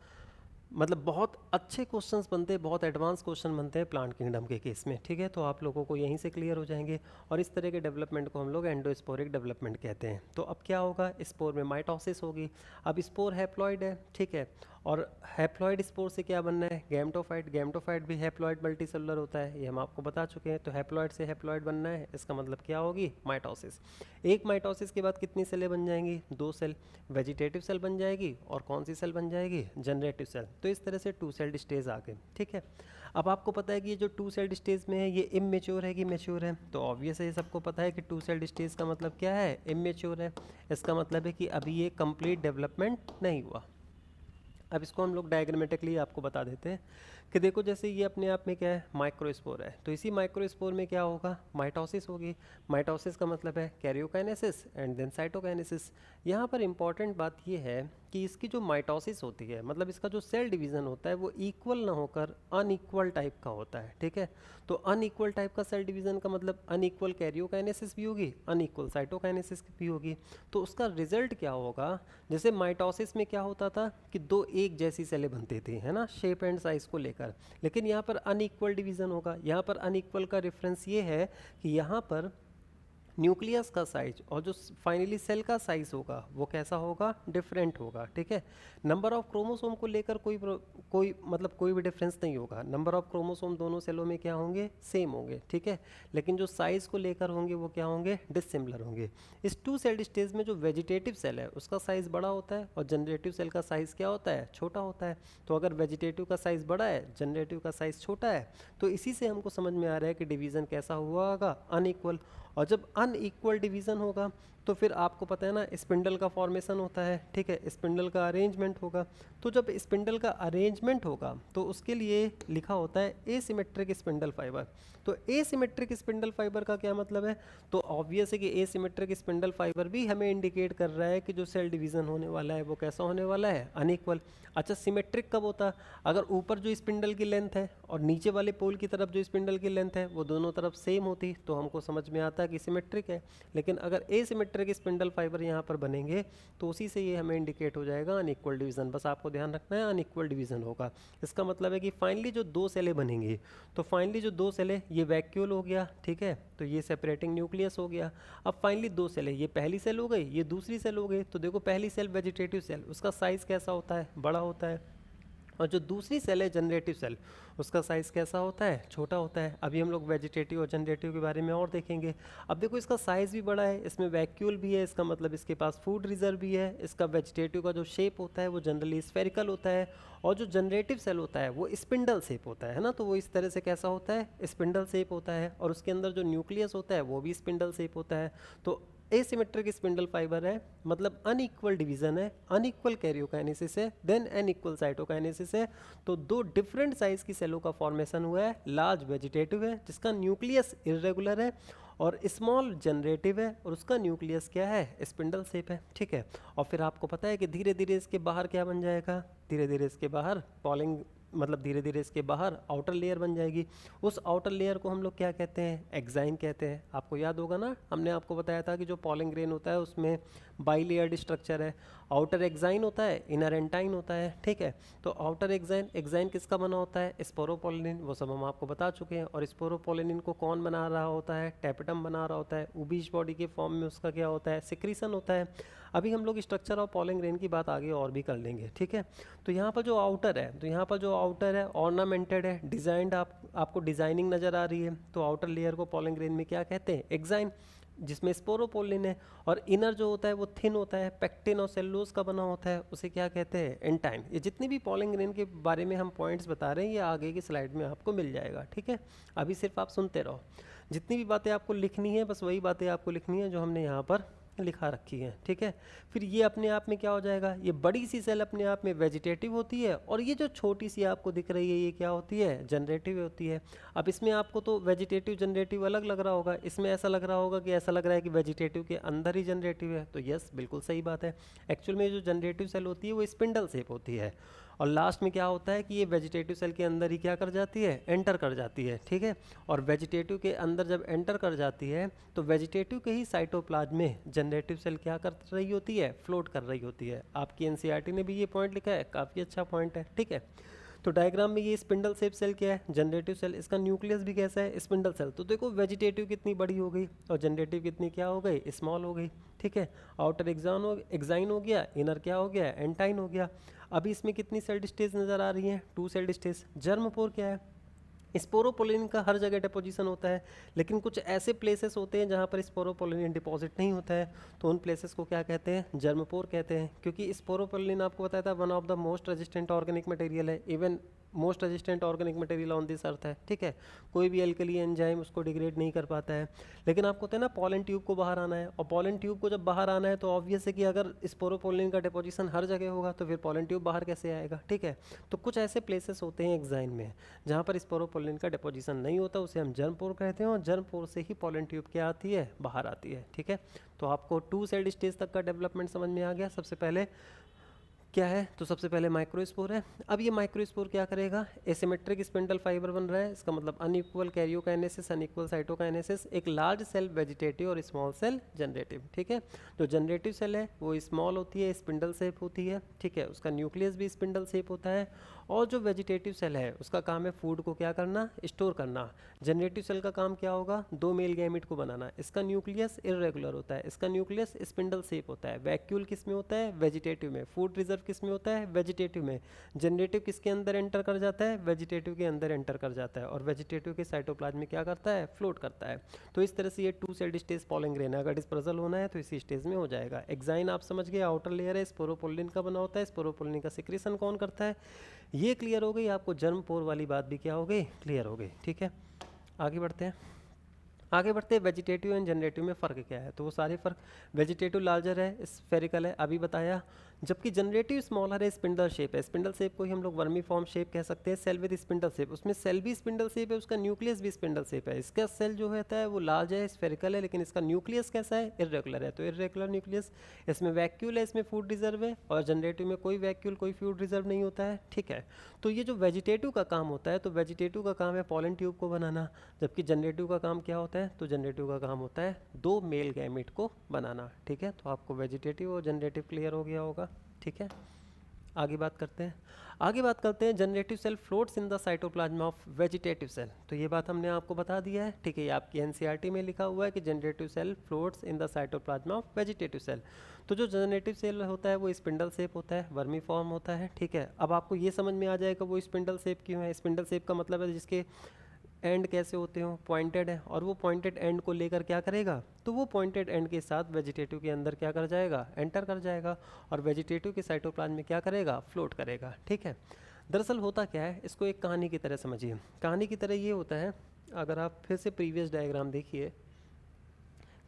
Speaker 1: मतलब बहुत अच्छे क्वेश्चंस बनते हैं, बहुत एडवांस क्वेश्चन बनते हैं प्लांट किंगडम के केस में, ठीक है। तो आप लोगों को यहीं से क्लियर हो जाएंगे। और इस तरह के डेवलपमेंट को हम लोग एंडोस्पोरिक डेवलपमेंट कहते हैं। तो अब क्या होगा, स्पोर में माइटोसिस होगी। अब स्पोर हैप्लॉइड है, ठीक है, और हैप्लॉइड स्पोर से क्या बनना है, गैमेटोफाइट। गैमेटोफाइट भी हैप्लॉइड मल्टीसेलुलर होता है, ये हम आपको बता चुके हैं। तो हैप्लॉइड से हैप्लॉइड बनना है, इसका मतलब क्या होगी, माइटोसिस। एक माइटोसिस के बाद कितनी सेलें बन जाएंगी, 2 सेल। वेजिटेटिव सेल बन जाएगी और कौन सी सेल बन जाएगी, जनरेटिव सेल। तो इस तरह से 2 सेल्ड स्टेज आ गए, ठीक है। अब आपको पता है कि ये जो 2 सेल्ड स्टेज में है ये इमेच्योर है कि मैच्योर है, तो ऑब्वियस है, सबको पता है कि 2 सेल्ड स्टेज का मतलब क्या है, इमेच्योर है। इसका मतलब है कि अभी ये कंप्लीट डेवलपमेंट नहीं हुआ। अब इसको हम लोग डायग्रामेटिकली आपको बता देते हैं कि देखो जैसे ये अपने आप में क्या है, माइक्रोस्पोर है, तो इसी माइक्रोस्पोर में क्या होगा, माइटोसिस होगी। माइटोसिस का मतलब है कैरियोकाइनेसिस एंड देन साइटोकाइनेसिस। यहाँ पर इंपॉर्टेंट बात ये है कि इसकी जो माइटोसिस होती है, मतलब इसका जो सेल डिवीज़न होता है वो इक्वल ना होकर अनइक्वल टाइप का होता है, ठीक है। तो अनइक्वल टाइप का सेल डिवीज़न का मतलब अनइक्वल कैरियोकाइनेसिस भी होगी, अनइक्वल साइटोकाइनेसिस भी होगी। तो उसका रिजल्ट क्या होगा, जैसे माइटोसिस में क्या होता था कि 2 एक जैसी सेलें बनती थी, है ना, शेप एंड साइज को लेकर। लेकिन यहाँ पर अनइक्वल डिवीज़न होगा। यहाँ पर अनइक्वल का रेफरेंस ये है कि यहाँ पर न्यूक्लियस का साइज और जो फाइनली सेल का साइज होगा वो कैसा होगा, डिफरेंट होगा, ठीक है। नंबर ऑफ क्रोमोसोम को लेकर कोई भी डिफरेंस नहीं होगा। नंबर ऑफ क्रोमोसोम दोनों सेलों में क्या होंगे, सेम होंगे, ठीक है। लेकिन जो साइज को लेकर होंगे वो क्या होंगे, डिसिमिलर होंगे। इस 2 सेल्ड स्टेज में जो वेजिटेटिव सेल है उसका साइज बड़ा होता है और जनरेटिव सेल का साइज क्या होता है, छोटा होता है। तो अगर वेजिटेटिव का साइज बड़ा है, जनरेटिव का साइज छोटा है, तो इसी से हमको समझ में आ रहा है कि डिवीज़न कैसा हुआ होगा, अनइक्वल। और जब अनइक्वल डिवीज़न होगा तो फिर आपको पता है ना स्पिंडल का फॉर्मेशन होता है, ठीक है, स्पिंडल का अरेंजमेंट होगा। तो जब स्पिंडल का अरेंजमेंट होगा तो उसके लिए लिखा होता है एसिमेट्रिक स्पिंडल फाइबर। तो एसिमेट्रिक स्पिंडल फाइबर का क्या मतलब है, तो ऑब्वियस है कि एसिमेट्रिक स्पिंडल फाइबर भी हमें इंडिकेट कर रहा है कि जो सेल डिवीज़न होने वाला है वो कैसा होने वाला है, अनइक्वल। अच्छा, सिमेट्रिक कब होता, अगर ऊपर जो स्पिंडल की लेंथ है और नीचे वाले पोल की तरफ जो स्पिंडल की लेंथ है वो दोनों तरफ सेम होती तो हमको समझ में आता है कि सिमेट्रिक है। लेकिन अगर एसिमेट्रिक स्पिंडल फाइबर यहाँ पर बनेंगे तो उसी से ये हमें इंडिकेट हो जाएगा अनइक्वल डिवीज़न। बस आपको ध्यान रखना है अनइक्वल डिवीज़न होगा। इसका मतलब है कि फाइनली जो 2 सेलें बनेंगी, तो फाइनली जो 2 सेलें, ये वैक्यूल हो गया, ठीक है, तो ये सेपरेटिंग न्यूक्लियस हो गया। अब फाइनली 2 सेलें, ये पहली सेल हो गई, ये दूसरी सेल हो गई। तो देखो पहली सेल वेजिटेटिव सेल, उसका साइज़ कैसा होता है, बड़ा होता है। और जो दूसरी सेल है जनरेटिव सेल, उसका साइज़ कैसा होता है, छोटा होता है। अभी हम लोग वेजिटेटिव और जनरेटिव के बारे में और देखेंगे। अब देखो इसका साइज़ भी बड़ा है, इसमें वैक्यूल भी है, इसका मतलब इसके पास फूड रिजर्व भी है। इसका वेजिटेटिव का जो शेप होता है वो जनरली स्फेरिकल होता है और जो जनरेटिव सेल होता है वो स्पिंडल शेप होता है ना, तो वो इस तरह से कैसा होता है, स्पिंडल शेप होता है। और उसके अंदर जो न्यूक्लियस होता है वो भी स्पिंडल शेप होता है। तो एसिमेट्रिक स्पिंडल फाइबर है, मतलब अनइक्वल डिवीजन है, अनइक्वल कैरियोकाइनेसिस है, देन अनइक्वल साइटोकाइनेसिस है। तो 2 डिफरेंट साइज की सेलों का फॉर्मेशन हुआ है। लार्ज वेजिटेटिव है जिसका न्यूक्लियस इरेगुलर है और स्मॉल जनरेटिव है और उसका न्यूक्लियस क्या है, स्पिंडल शेप है, ठीक है। और फिर आपको पता है कि धीरे धीरे इसके बाहर क्या बन जाएगा, धीरे धीरे इसके बाहर पॉलिन मतलब धीरे धीरे इसके बाहर आउटर लेयर बन जाएगी। उस आउटर लेयर को हम लोग क्या कहते हैं, एक्साइन कहते हैं। आपको याद होगा ना, हमने आपको बताया था कि जो पॉलन ग्रेन होता है उसमें बाई लेयर्ड स्ट्रक्चर है, आउटर एक्साइन होता है, इनर एंटाइन होता है, ठीक है। तो आउटर एक्साइन, एक्साइन किसका बना होता है, स्पोरोपोलिन, वो सब हम आपको बता चुके हैं। और स्पोरोपोलिन को कौन बना रहा होता है, टैपेटम बना रहा होता है। उबीज बॉडी के फॉर्म में उसका क्या होता है, सिक्रीशन होता है। अभी हम लोग स्ट्रक्चर ऑफ पॉलन ग्रेन की बात आगे और भी कर लेंगे, ठीक है। तो यहाँ पर जो आउटर है, तो यहाँ पर जो आउटर है ऑर्नामेंटेड है, डिजाइंड, आपको डिजाइनिंग नजर आ रही है। तो आउटर लेयर को पॉलन ग्रेन में क्या कहते हैं, एक्साइन, जिसमें स्पोरोपोलिन है। और इनर जो होता है वो थिन होता है, पेक्टिन और सेलुलोज का बना होता है, उसे क्या कहते हैं, एंटाइन। ये जितनी भी पॉलन ग्रेन के बारे में हम पॉइंट्स बता रहे हैं ये आगे की स्लाइड में आपको मिल जाएगा, ठीक है। अभी सिर्फ आप सुनते रहो, जितनी भी बातें आपको लिखनी है बस वही बातें आपको लिखनी है जो हमने यहाँ पर लिखा रखी है, ठीक है। फिर ये अपने आप में क्या हो जाएगा, ये बड़ी सी सेल अपने आप में वेजिटेटिव होती है, और ये जो छोटी सी आपको दिख रही है ये क्या होती है, जनरेटिव होती है। अब इसमें आपको तो वेजिटेटिव जनरेटिव अलग लग रहा होगा, इसमें ऐसा लग रहा होगा कि ऐसा लग रहा है कि वेजिटेटिव के अंदर ही जनरेटिव है। तो यस, बिल्कुल सही बात है। एक्चुअल में जो जनरेटिव सेल होती है वो स्पिंडल शेप होती है, और लास्ट में क्या होता है कि ये वेजिटेटिव सेल के अंदर ही क्या कर जाती है, एंटर कर जाती है, ठीक है। और वेजिटेटिव के अंदर जब एंटर कर जाती है तो वेजिटेटिव के ही साइटोप्लाज्म में जनरेटिव सेल क्या कर रही होती है, फ्लोट कर रही होती है। आपकी एनसीईआरटी ने भी ये पॉइंट लिखा है, काफ़ी अच्छा पॉइंट है, ठीक है। तो डायग्राम में ये स्पिंडल शेप सेल क्या है, जनरेटिव सेल, इसका न्यूक्लियस भी कैसा है, स्पिंडल सेल। तो देखो वेजिटेटिव कितनी बड़ी हो गई और जनरेटिव कितनी क्या हो गई, स्मॉल हो गई, ठीक है। आउटर एक्साइन हो गया, इनर क्या हो गया, एंटाइन हो गया। अभी इसमें कितनी सेल्ड स्टेज नजर आ रही हैं, 2 सेल्ड स्टेज। जर्मपोर क्या है, स्पोरोपोलिन का हर जगह डिपोजिशन होता है, लेकिन कुछ ऐसे प्लेसेस होते हैं जहाँ पर स्पोरोपोलिन डिपॉजिट नहीं होता है, तो उन प्लेसेस को क्या कहते हैं, जर्मपोर कहते हैं। क्योंकि स्पोरोपोलिन आपको बताया था one of the most resistant organic material है, even most resistant organic material on this earth है, ठीक है। कोई भी एल्कली एंजाइम उसको डिग्रेड नहीं कर पाता है। लेकिन आपको होता है ना, पॉलन ट्यूब को बाहर आना है, और पॉलन ट्यूब को जब बाहर आना है तो ऑब्वियस है कि अगर स्पोरोपोलिन का डिपोजिशन हर जगह होगा तो फिर पॉलन ट्यूब बाहर कैसे आएगा, ठीक है। तो कुछ ऐसे प्लेसेस होते हैं एक्साइन में जहाँ पर स्पोरोपोलिन का डिपोजिशन नहीं होता, उसे हम जर्मपोर कहते हैं, और जर्मपोर से ही पॉलन ट्यूब क्या आती है, बाहर आती है, ठीक है। तो आपको 2 सेल्ड स्टेज तक का डेवलपमेंट समझ में आ गया। सबसे पहले क्या है, तो सबसे पहले माइक्रोस्पोर है। अब ये माइक्रोस्पोर क्या करेगा, एसिमेट्रिक स्पिंडल फाइबर बन रहा है, इसका मतलब अनइक्वल कैरियोकाइनेसिस, अनइक्वल साइटोकाइनेसिस, एक लार्ज सेल वेजिटेटिव और स्मॉल सेल जनरेटिव, ठीक है। जो जनरेटिव सेल है वो स्मॉल होती है, स्पिंडल शेप होती है, ठीक है, उसका न्यूक्लियस भी स्पिंडल शेप होता है। और जो वेजिटेटिव सेल है उसका काम है फूड को क्या करना, स्टोर करना। जनरेटिव सेल का काम क्या होगा, 2 मेल गैमेट को बनाना। इसका न्यूक्लियस इरेगुलर होता है, इसका न्यूक्लियस स्पिंडल शेप होता है। वैक्यूल किस में होता है, वेजिटेटिव में। फूड रिजर्व किस में होता है, वेजिटेटिव में। जनरेटिव किसके अंदर एंटर कर जाता है, वेजिटेटिव के अंदर एंटर कर जाता है, और वेजिटेटिव के साइटोप्लाज्म में क्या करता है, फ्लोट करता है। तो इस तरह से ये 2 सेल्ड स्टेज पॉलन ग्रेन है। अगर डिस्पर्सल होना है तो इसी स्टेज में हो जाएगा। एक्साइन आप समझ गए, आउटर लेयर है, स्पोरोपोलिन का बना होता है, स्पोरोपोलिन का सिक्रीशन कौन करता है, ये क्लियर हो गई। आपको जर्मपोर वाली बात भी क्या हो गई, क्लियर हो गई, ठीक है। आगे बढ़ते हैं, आगे बढ़ते हैं वेजिटेटिव एंड जनरेटिव में फ़र्क क्या है। तो वो सारे फ़र्क, वेजिटेटिव लार्जर है, स्फेरिकल है, अभी बताया, जबकि जनरेटिव स्मॉलर है, स्पिंडल शेप है। स्पिंडल शेप को ही हम लोग वर्मी फॉर्म शेप कह सकते हैं। सेल विद स्पिंडल शेप, उसमें सेल भी स्पिंडल शेप है, उसका न्यूक्लियस भी स्पिंडल शेप है। इसका सेल जो होता है वो लार्ज है, स्फेरिकल है, लेकिन इसका न्यूक्लियस कैसा है, इरेगुलर है। तो इरेगुलर न्यूक्लियस, इसमें वैक्यूल है, इसमें फूड रिजर्व है, और जनरेटिव में कोई वैक्यूल कोई फूड रिजर्व नहीं होता है, ठीक है। तो ये जो वेजिटेटिव का काम होता है, तो वेजिटेटिव का काम है पॉलन ट्यूब को बनाना, जबकि जनरेटिव का काम क्या होता है, तो जनरेटिव का काम होता है 2 मेल गैमेट को बनाना, ठीक है। तो आपको वेजिटेटिव और जनरेटिव क्लियर हो गया होगा, ठीक है। आगे बात करते हैं, आगे बात करते हैं generative cell floats in the cytoplasm of vegetative cell. तो ये बात हमने आपको बता दिया है, ठीक है। ये आपकी एनसीईआरटी में लिखा हुआ है कि generative cell floats in the cytoplasm of vegetative cell. तो जो जनरेटिव सेल होता है वो स्पिंडल शेप होता है, वर्मी फॉर्म होता है, ठीक है। अब आपको ये समझ में आ जाएगा वो स्पिंडल शेप क्यों है। स्पिंडल शेप का मतलब है जिसके एंड कैसे होते हो, पॉइंटेड है, और वो पॉइंटेड एंड को लेकर क्या करेगा, तो वो पॉइंटेड एंड के साथ वेजिटेटिव के अंदर क्या कर जाएगा, एंटर कर जाएगा, और वेजिटेटिव के साइटोप्लाज्म में क्या करेगा, फ्लोट करेगा, ठीक है। दरअसल होता क्या है, इसको एक कहानी की तरह समझिए। कहानी की तरह ये होता है, अगर आप फिर से प्रीवियस डायग्राम देखिए,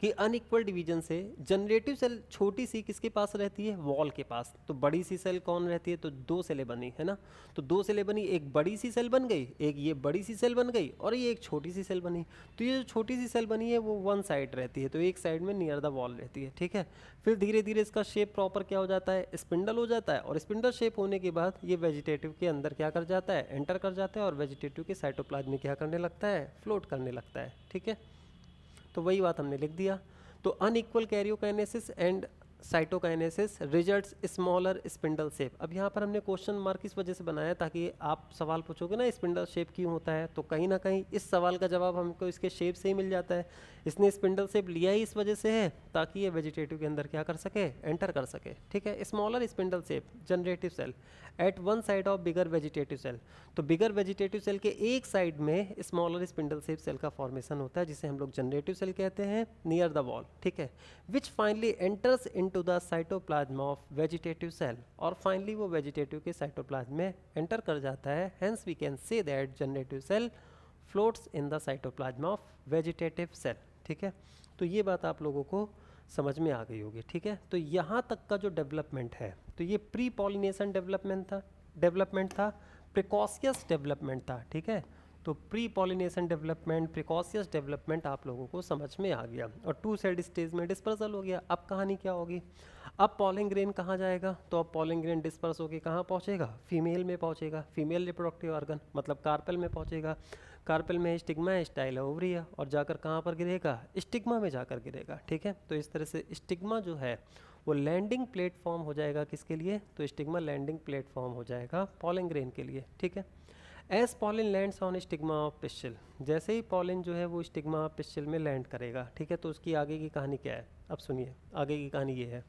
Speaker 1: कि अनइक्वल डिवीजन से जनरेटिव सेल छोटी सी किसके पास रहती है, वॉल के पास। तो बड़ी सी सेल कौन रहती है, तो दो सेलें बनी है ना, तो दो सेलें बनी, एक बड़ी सी सेल बन गई, एक ये बड़ी सी सेल बन गई, और ये एक छोटी सी सेल बनी। तो ये जो छोटी सी सेल बनी है वो वन साइड रहती है, तो एक साइड में नियर द वॉल रहती है, ठीक है। फिर धीरे धीरे इसका शेप प्रॉपर क्या हो जाता है, स्पिंडल हो जाता है, और स्पिंडल शेप होने के बाद ये वेजिटेटिव के अंदर क्या कर जाता है, एंटर कर जाता है, और वेजिटेटिव के साइटोप्लाज्म में क्या करने लगता है, फ्लोट करने लगता है, ठीक है। तो वही बात हमने लिख दिया। तो unequal karyokinesis and cytokinesis results smaller spindle shape. अब यहाँ पर हमने क्वेश्चन मार्क इस वजह से बनाया ताकि आप सवाल पूछोगे ना स्पिंडल शेप क्यों होता है, तो कहीं ना कहीं इस सवाल का जवाब हमको इसके शेप से ही मिल जाता है। इसने स्पिंडल शेप लिया ही इस वजह से है ताकि ये वेजिटेटिव के अंदर क्या कर सके, एंटर कर सके, ठीक है। Smaller spindle shape generative cell at one side of bigger vegetative cell. तो बिगर वेजिटेटिव सेल के एक साइड में स्मॉलर स्पिंडल शेप सेल का फॉर्मेशन होता है जिसे हम लोग जनरेटिव सेल कहते हैं, नियर द वॉल, ठीक है। Which finally enters into the cytoplasm of vegetative cell, और फाइनली वो वेजिटेटिव के साइटोप्लाज्म में एंटर कर जाता है। Hence we can say that generative cell floats in the cytoplasm of vegetative cell, ठीक है। तो ये बात आप लोगों को समझ में आ गई होगी, ठीक है। तो यहाँ तक का जो डेवलपमेंट है, तो ये प्री पॉलिनेशन डेवलपमेंट था, प्रिकॉशियस डेवलपमेंट था, ठीक है। तो pre pollination development, precocious development आप लोगों को समझ में आ गया, और टू सेड स्टेज में डिस्पर्सल हो गया। अब कहानी क्या होगी, अब पॉलन ग्रेन कहाँ जाएगा, तो अब पॉलन ग्रेन डिस्पर्स होकर कहाँ पहुँचेगा, फीमेल में पहुँचेगा, फीमेल रिप्रोडक्टिव ऑर्गन मतलब कार्पेल में पहुँचेगा। कार्पेल में स्टिग्मा है, स्टाइल है, ओवरी है, और जाकर कहाँ पर गिरेगा, स्टिग्मा में जाकर गिरेगा, ठीक है। तो इस तरह से स्टिग्मा जो है वो लैंडिंग प्लेटफॉर्म हो जाएगा किसके लिए, तो स्टिग्मा लैंडिंग प्लेटफॉर्म हो जाएगा पॉलन ग्रेन के लिए, ठीक है। As pollen lands on stigma of pistil, जैसे ही पॉलन जो है वो स्टिग्मा ऑफ पिस्टिल में लैंड करेगा, ठीक है। तो उसकी आगे की कहानी क्या है, अब सुनिए, आगे की कहानी ये है।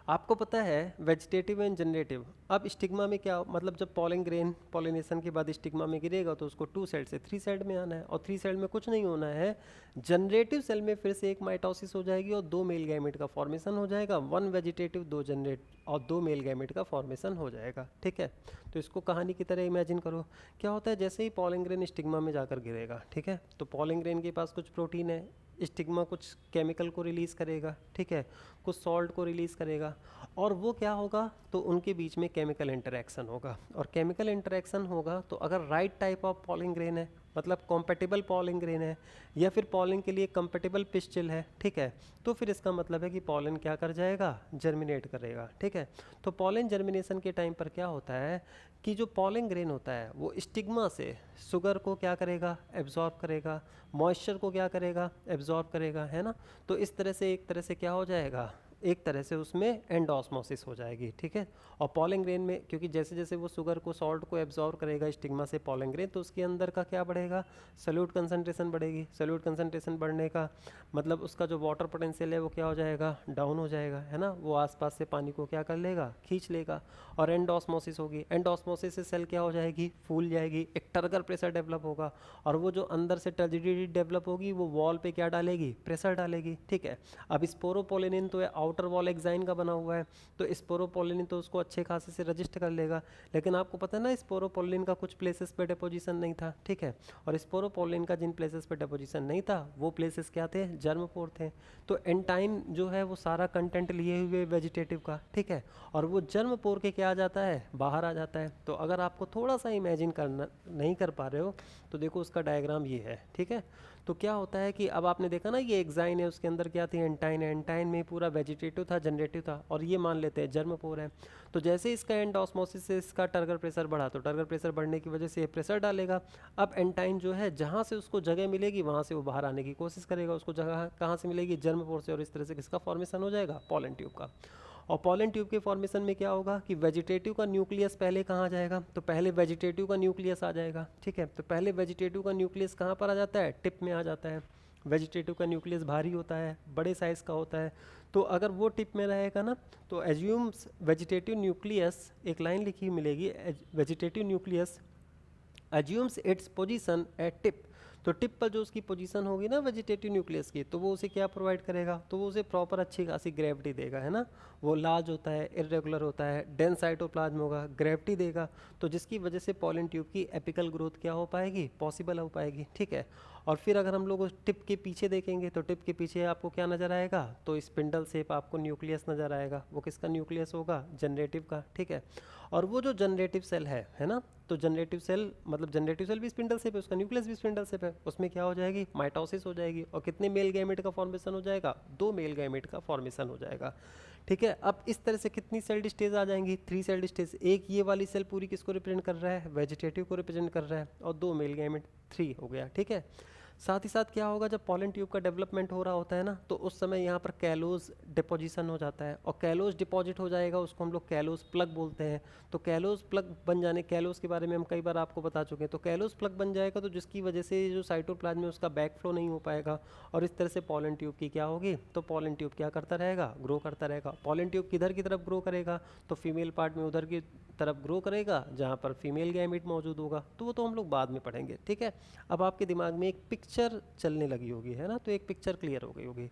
Speaker 1: आपको पता है वेजिटेटिव एंड जनरेटिव, अब स्टिग्मा में क्या मतलब जब पॉलन ग्रेन पॉलिनेशन के बाद स्टिग्मा में गिरेगा तो उसको टू साइड से थ्री साइड में आना है, और थ्री साइड में कुछ नहीं होना है, जनरेटिव सेल में फिर से एक माइटोसिस हो जाएगी और दो मेल गैमेट का फॉर्मेशन हो जाएगा, वन वेजिटेटिव दो जनरेट और दो मेल गैमेट का फॉर्मेशन हो जाएगा, ठीक है। तो इसको कहानी की तरह इमेजिन करो, क्या होता है जैसे ही पॉलन ग्रेन स्टिग्मा में जाकर गिरेगा, ठीक है, तो पॉलन ग्रेन के पास कुछ प्रोटीन है, स्टिग्मा कुछ केमिकल को रिलीज़ करेगा, ठीक है, कुछ सॉल्ट को रिलीज़ करेगा, और वो क्या होगा, तो उनके बीच में केमिकल इंटरेक्शन होगा, और केमिकल इंटरेक्शन होगा तो अगर right type of pollen grain है मतलब कॉम्पेटिबल पॉलन ग्रेन है, या फिर पॉलन के लिए कंपेटिबल पिस्टिल है, ठीक है, तो फिर इसका मतलब है कि पॉलन क्या कर जाएगा, जर्मिनेट करेगा, ठीक है। तो पॉलन जर्मिनेशन के टाइम पर क्या होता है कि जो पॉलन ग्रेन होता है वो स्टिग्मा से शुगर को क्या करेगा, एब्जॉर्ब करेगा, मॉइस्चर को क्या करेगा, एब्जॉर्ब करेगा, है ना। तो इस तरह से एक तरह से क्या हो जाएगा, एक तरह से उसमें एंडोस्मोसिस हो जाएगी, ठीक है। और पॉलन ग्रेन में क्योंकि जैसे जैसे वो शुगर को सॉल्ट को एब्जॉर्ब करेगा स्टिग्मा से पॉलन ग्रेन, तो उसके अंदर का क्या बढ़ेगा, सल्यूट कंसंट्रेशन बढ़ेगी। सल्यूट कंसंट्रेशन बढ़ने का मतलब उसका जो वाटर पोटेंशियल है वो क्या हो जाएगा, डाउन हो जाएगा, है ना। वो आसपास से पानी को क्या कर लेगा, खींच लेगा, और एंडोस्मोसिस होगी। एंडोस्मोसिस से सेल क्या हो जाएगी, फूल जाएगी, एक टर्गर प्रेशर डेवलप होगा, और वो जो अंदर से टर्जिडिटी डेवलप होगी वो वॉल पे क्या डालेगी, प्रेशर डालेगी, ठीक है। अब स्पोरोपोलिनिन तो आउटर वॉल एक्साइन का बना हुआ है, तो स्पोरोपोलिनिन तो उसको अच्छे खासे से रजिस्ट कर लेगा, लेकिन आपको पता है ना स्पोरोपोलिनिन का कुछ प्लेसेस पे डिपोजिशन नहीं था, ठीक है। और स्पोरोपोलिनिन का जिन प्लेसेस पे डिपोजिशन नहीं था वो प्लेसेस क्या थे, जर्मपोर थे। तो एंटाइन जो है वो सारा कंटेंट लिए हुए वेजिटेटिव का, ठीक है, और वो जर्मपोर के क्या आ जाता है, बाहर आ जाता है। तो अगर आपको थोड़ा सा इमेजिन करना नहीं कर पा रहे हो तो देखो उसका डायग्राम ये है, ठीक है। तो क्या होता है कि अब आपने देखा ना ये एक्साइन है, उसके अंदर क्या थी, एंटाइन है, एंटाइन में पूरा वेजिटेटिव था, जनरेटिव था, और ये मान लेते हैं जर्मपोर है। तो जैसे इसका एंडोस्मोसिस से इसका टर्गर प्रेशर बढ़ा, तो टर्गर प्रेशर बढ़ने की वजह से ये प्रेशर डालेगा। अब एंटाइन जो है जहाँ से उसको जगह मिलेगी वहाँ से वो बाहर आने की कोशिश करेगा, उसको जगह कहाँ से मिलेगी, जर्मपोर से, और इस तरह से किसका फॉर्मेशन हो जाएगा, पॉलन ट्यूब का। और पॉलन ट्यूब के फॉर्मेशन में क्या होगा कि वेजिटेटिव का न्यूक्लियस पहले कहाँ जाएगा, तो पहले वेजिटेटिव का न्यूक्लियस आ जाएगा, ठीक है। तो पहले वेजिटेटिव का न्यूक्लियस कहाँ पर आ जाता है, टिप में आ जाता है। वेजिटेटिव का न्यूक्लियस भारी होता है, बड़े साइज़ का होता है, तो अगर वो टिप में रहेगा ना तो एज्यूम्स वेजिटेटिव न्यूक्लियस, एक लाइन लिखी मिलेगी, vegetative nucleus assumes its position at tip. तो टिप पर जो उसकी पोजीशन होगी ना वेजिटेटिव न्यूक्लियस की, तो वो उसे क्या प्रोवाइड करेगा, तो वो उसे प्रॉपर अच्छी खासी ग्रेविटी देगा, है ना। वो लार्ज होता है, इरेगुलर होता है, डेंस साइटोप्लाज्म होगा, ग्रेविटी देगा, तो जिसकी वजह से पॉलन ट्यूब की एपिकल ग्रोथ क्या हो पाएगी, पॉसिबल हो पाएगी, ठीक है। और फिर अगर हम लोग उस टिप के पीछे देखेंगे तो टिप के पीछे आपको क्या नज़र आएगा, तो स्पिंडल शेप आपको न्यूक्लियस नज़र आएगा। वो किसका न्यूक्लियस होगा, जनरेटिव का, ठीक है। और वो जो जनरेटिव सेल है ना, तो जनरेटिव सेल मतलब जनरेटिव सेल भी स्पिंडल शेप है, उसका न्यूक्लियस भी स्पिंडल शेप है, उसमें क्या हो जाएगी, माइटोसिस हो जाएगी। और कितने मेल गैमेट का फॉर्मेशन हो जाएगा, 2 मेल गैमेट का फॉर्मेशन हो जाएगा, ठीक है। अब इस तरह से कितनी सेल्ड स्टेज आ जाएंगी, 3 सेल्ड स्टेज। एक ये वाली सेल पूरी किसको रिप्रेजेंट कर रहा है, वेजिटेटिव को रिप्रेजेंट कर रहा है, और 2 मेल गैमेट, 3 हो गया, ठीक है। साथ ही साथ क्या होगा, जब पॉलन ट्यूब का डेवलपमेंट हो रहा होता है ना, तो उस समय यहाँ पर कैलोज डिपोजिशन हो जाता है, और कैलोज डिपॉजिट हो जाएगा, उसको हम लोग कैलोज प्लग बोलते हैं। तो कैलोज प्लग बन जाने, कैलोज के बारे में हम कई बार आपको बता चुके हैं, तो कैलोज प्लग बन जाएगा, तो जिसकी वजह से जो साइटोप्लाज्म है उसका बैक फ्लो नहीं हो पाएगा, और इस तरह से पॉलन ट्यूब की क्या होगी, तो पॉलन ट्यूब क्या करता रहेगा, ग्रो करता रहेगा। पॉलन ट्यूब किधर की तरफ ग्रो करेगा, तो फीमेल पार्ट में उधर की तरफ ग्रो करेगा जहाँ पर फीमेल गैमेट मौजूद होगा, तो वो तो हम लोग बाद में पढ़ेंगे, ठीक है। अब आपके दिमाग में एक पिक्चर चलने लगी होगी, है ना, तो एक पिक्चर क्लियर हो गई होगी।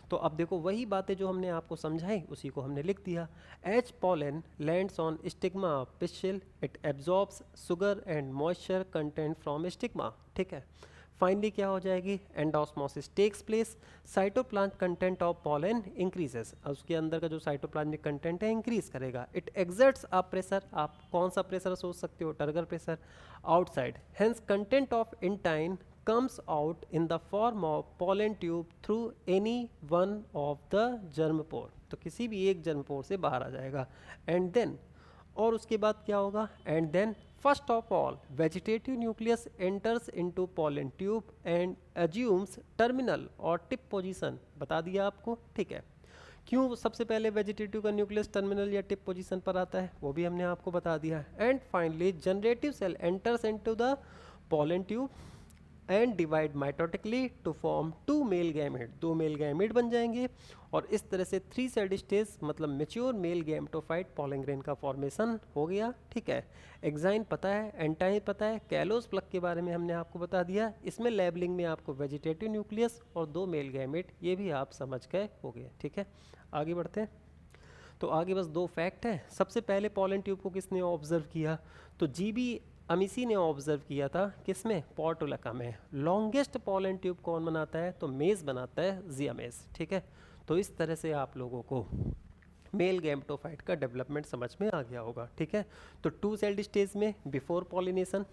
Speaker 1: तो अब देखो वही बातें जो हमने आपको समझाई उसी को हमने लिख दिया। As pollen lands on stigma of pistil, it absorbs sugar and moisture content from stigma, ठीक है। फाइनली क्या हो जाएगी, endosmosis takes place, cytoplasm content of pollen increases, उसके अंदर का जो साइटोप्लाज्मिक कंटेंट है इंक्रीज करेगा। इट एक्सर्ट्स अ प्रेशर, आप कौन सा प्रेशर सोच सकते हो, turgor pressure, outside. Hence content of intine comes out in the form of pollen tube through any one of the germ pore, तो किसी भी एक जर्म पोर से बाहर आ जाएगा। एंड देन, और उसके बाद क्या होगा, and then first of all vegetative nucleus enters into pollen tube and assumes terminal और टिप पोजीशन, बता दिया आपको, ठीक है। क्यों सबसे पहले वेजिटेटिव का न्यूक्लियस टर्मिनल या टिप पोजीशन पर आता है, वो भी हमने आपको बता दिया। And finally generative cell enters into the pollen tube and divide mitotically to form 2 male gamete, 2 male gamete बन जाएंगे, और इस तरह से 3 सेल्ड स्टेज मतलब mature male gametophyte pollen grain का फॉर्मेशन हो गया, ठीक है। एक्साइन पता है, एंटाइन पता है, कैलोस प्लग के बारे में हमने आपको बता दिया। इसमें लेबलिंग में आपको वेजिटेटिव न्यूक्लियस और 2 मेल गैमेट, ये भी आप समझ गए हो गए, ठीक है। आगे बढ़ते हैं, तो आगे बस 2 फैक्ट है। सबसे पहले पॉलन ट्यूब को किसने ऑब्जर्व किया, तो जीबी अमीसी ने ऑब्जर्व किया था, किसमें, पोर्टुलका में। लॉन्गेस्ट पॉलन ट्यूब कौन बनाता है, तो मेज बनाता है, जियामेज, ठीक है। तो इस तरह से आप लोगों को मेल गैमेटोफाइट का डेवलपमेंट समझ में आ गया होगा, ठीक है। तो 2 सेल्ड स्टेज में बिफोर पॉलिनेशन,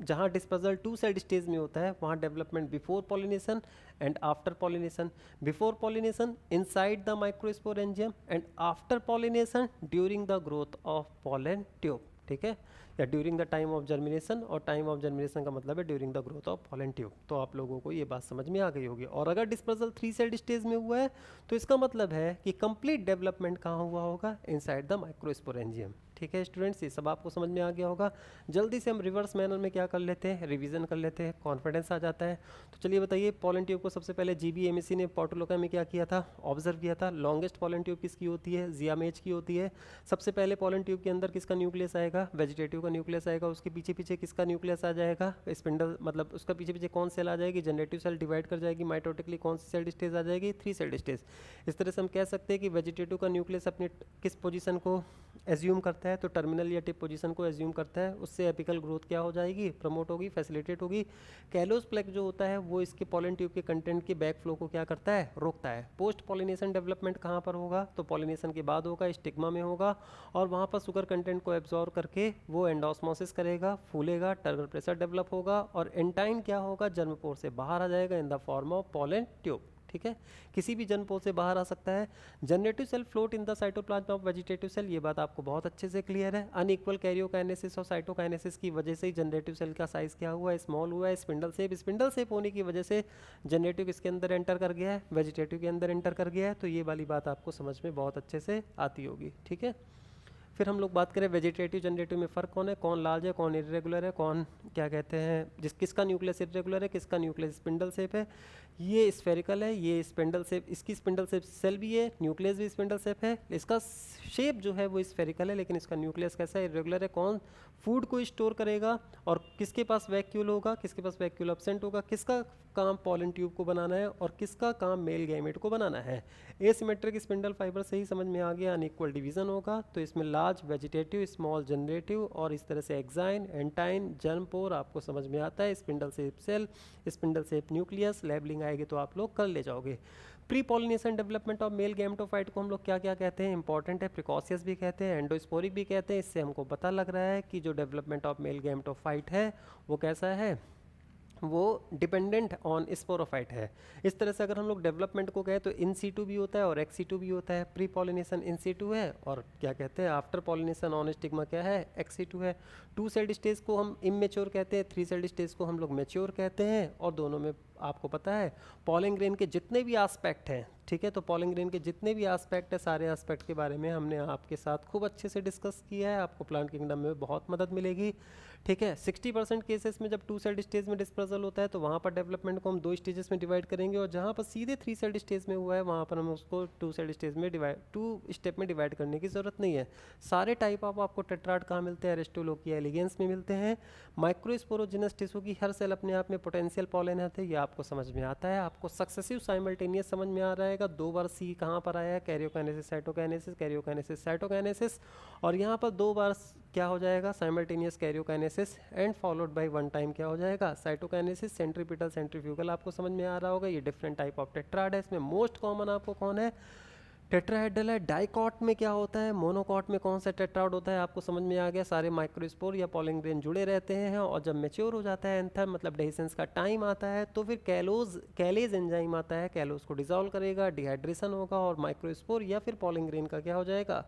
Speaker 1: जहाँ डिस्पर्सल 2 सेल्ड स्टेज में होता है वहाँ development before pollination and after pollination. Before pollination inside the microsporangium and after pollination during the growth of pollen tube, ठीक है, या during the time of germination, और टाइम ऑफ जर्मिनेशन का मतलब है during the growth of pollen tube. तो आप लोगों को ये बात समझ में आ गई होगी। और अगर डिस्पर्सल 3 सेल्ड स्टेज में हुआ है तो इसका मतलब है कि कंप्लीट डेवलपमेंट कहाँ हुआ होगा, इनसाइड द माइक्रोस्पोरेंजियम, ठीक है स्टूडेंट्स, ये सब आपको समझ में आ गया होगा। जल्दी से हम रिवर्स मैनर में क्या कर लेते हैं, रिवीजन कर लेते हैं, कॉन्फिडेंस आ जाता है। तो चलिए बताइए, पॉलन ट्यूब को सबसे पहले जीबीएमएससी ने पोर्टुलका में क्या किया था, ऑब्जर्व किया था। लॉन्गेस्ट पॉलन ट्यूब किसकी होती है, जियामेज की होती है। सबसे पहले पॉलन ट्यूब के अंदर किसका न्यूक्लियस आएगा, वेजिटेटिव का न्यूक्लियस आएगा, उसके पीछे पीछे किसका न्यूक्लियस आ जाएगा, स्पिंडल, मतलब उसका पीछे पीछे कौन सेल आ जाएगी, जनरेटिव सेल डिवाइड कर जाएगी, माइटोटिकली कौन सी सेल स्टेज आ जाएगी, 3 सेल स्टेज। इस तरह से हम कह सकते हैं कि वेजिटेटिव का न्यूक्लियस अपने किस पोजीशन को एज्यूम करता है, तो टर्मिनल या टिप पोजीशन को एज्यूम करता है, उससे एपिकल ग्रोथ क्या हो जाएगी, प्रमोट होगी, फैसिलिटेट होगी। कैलोस प्लेग जो होता है वो इसके पॉलन ट्यूब के कंटेंट के बैक फ्लो को क्या करता है, रोकता है। पोस्ट पॉलिनेशन डेवलपमेंट कहाँ पर होगा, तो पॉलिनेशन के बाद होगा, स्टिग्मा में होगा, और वहाँ पर शुगर कंटेंट को एब्जॉर्ब करके वो एंडोस्मोसिस करेगा, फूलेगा, टर्गर प्रेशर डेवलप होगा, और एंटाइन क्या होगा, जर्मपोर से बाहर आ जाएगा in the form of pollen tube, ठीक है। किसी भी जर्मपोर से बाहर आ सकता है। Generative cell float in the cytoplasm of vegetative cell, ये बात आपको बहुत अच्छे से क्लियर है। अनइक्वल कैरियोकाइनेसिस और साइटोकाइनेसिस की वजह से ही जनरेटिव सेल का साइज क्या हुआ है, स्मॉल हुआ है। स्पिंडल शेप होने की वजह से जनरेटिव किसके अंदर एंटर कर गया है, वेजिटेटिव के अंदर एंटर कर गया है। तो ये वाली बात आपको समझ में बहुत अच्छे से आती होगी, ठीक है। फिर हम लोग बात करें वेजिटेटिव जनरेटिव में फ़र्क कौन है, कौन लार्ज है, कौन इरेगुलर है, कौन क्या कहते हैं, किसका न्यूक्लियस इरेगुलर है, किसका न्यूक्लियस स्पिंडल शेप है। ये स्फेरिकल है, ये स्पिंडल शेप, इसकी स्पिंडल शेप सेल भी है, न्यूक्लियस भी स्पिंडल शेप है। इसका शेप जो है वो स्फेरिकल है, लेकिन इसका न्यूक्लियस कैसा है, इरेगुलर है। कौन फूड को स्टोर करेगा, और किसके पास वैक्यूल होगा, किसके पास वैक्यूल एब्सेंट होगा, किसका काम पॉलन ट्यूब को बनाना है और किसका काम मेल गैमेट को बनाना है। एसिमेट्रिक स्पिंडल फाइबर से ही समझ में आ गया, अनइक्वल डिवीजन होगा, तो इसमें लार्ज वेजिटेटिव, स्मॉल जनरेटिव, और इस तरह से एक्साइन, एंटाइन, जर्मपोर आपको समझ में आता है, spindle shape cell, spindle shape nucleus. Labelling आएगी तो आप लोग कर ले जाओगे। Pre pollination development of male gametophyte को हम लोग क्या क्या कहते हैं, इंपॉर्टेंट है, प्रिकॉशियस भी कहते हैं, एंडोस्पोरिक भी कहते हैं। इससे हमको पता लग रहा है कि जो डेवलपमेंट ऑफ मेल गैमेटोफाइट है वो कैसा है, वो डिपेंडेंट ऑन स्पोरोफाइट है। इस तरह से अगर हम लोग डेवलपमेंट को कहें तो इन सीटू भी होता है और एक्स सीटू भी होता है। प्री पॉलिनेशन इन सीटू है, और क्या कहते हैं आफ्टर पॉलिनेशन ऑन स्टिग्मा क्या है, एक्स सीटू है। 2 सेल्ड स्टेज को हम इमेच्योर कहते हैं, 3 सेल्ड स्टेज को हम लोग मैच्योर कहते हैं, और दोनों में आपको पता है पॉलन ग्रेन के जितने भी एस्पेक्ट हैं, ठीक है, तो पॉलन ग्रेन के जितने भी एस्पेक्ट है, सारे एस्पेक्ट के बारे में हमने आपके साथ खूब अच्छे से डिस्कस किया है। आपको प्लांट किंगडम में बहुत मदद मिलेगी, ठीक है। 60% केसेस में जब 2 सेल्ड स्टेज में डिस्पर्सल होता है तो वहाँ पर डेवलपमेंट को हम 2 स्टेजेस में डिवाइड करेंगे, और जहाँ पर सीधे 3 सेल्ड स्टेज में हुआ है वहाँ पर हम उसको 2 सेल्ड स्टेज में 2 स्टेप में डिवाइड करने की ज़रूरत नहीं है। सारे टाइप ऑफ आपको टेट्राड कहाँ मिलते हैं, एरिस्टोलोकिया एलिगेंस में मिलते हैं। माइक्रोस्पोरोजिनस टिश्यू की हर सेल अपने आप में पोटेंशियल पॉलन है, ये आपको समझ में आता है। आपको सक्सेसिव साइमल्टेनियस समझ में आ रहेगा। 2 बार सी कहाँ पर आया है, कैरियोकाइनेसिस साइटोकाइनेसिस, कैरियोकाइनेसिस साइटोकाइनेसिस, और यहाँ पर 2 बार क्या हो जाएगा, simultaneous karyokinesis, and followed by 1 time क्या हो जाएगा, साइटोकाइनेसिस। सेंट्रीपिटल सेंट्रीफ्यूगल आपको समझ में आ रहा होगा। ये डिफरेंट टाइप ऑफ टेट्राड है। इसमें मोस्ट कॉमन आपको कौन है, टेट्राहेड्रल है। डाइकॉट में क्या होता है, मोनोकॉट में कौन सा टेट्राड होता है, आपको समझ में आ गया। सारे माइक्रोस्पोर या पॉलन ग्रेन जुड़े रहते हैं, और जब मैच्योर हो जाता है एंथर मतलब डेhiscence का टाइम आता है तो फिर कैलेज एंजाइम आता है, कैलोज को डिसॉल्व करेगा, डिहाइड्रेशन होगा, और माइक्रोस्पोर या फिर पॉलन ग्रेन का क्या हो जाएगा,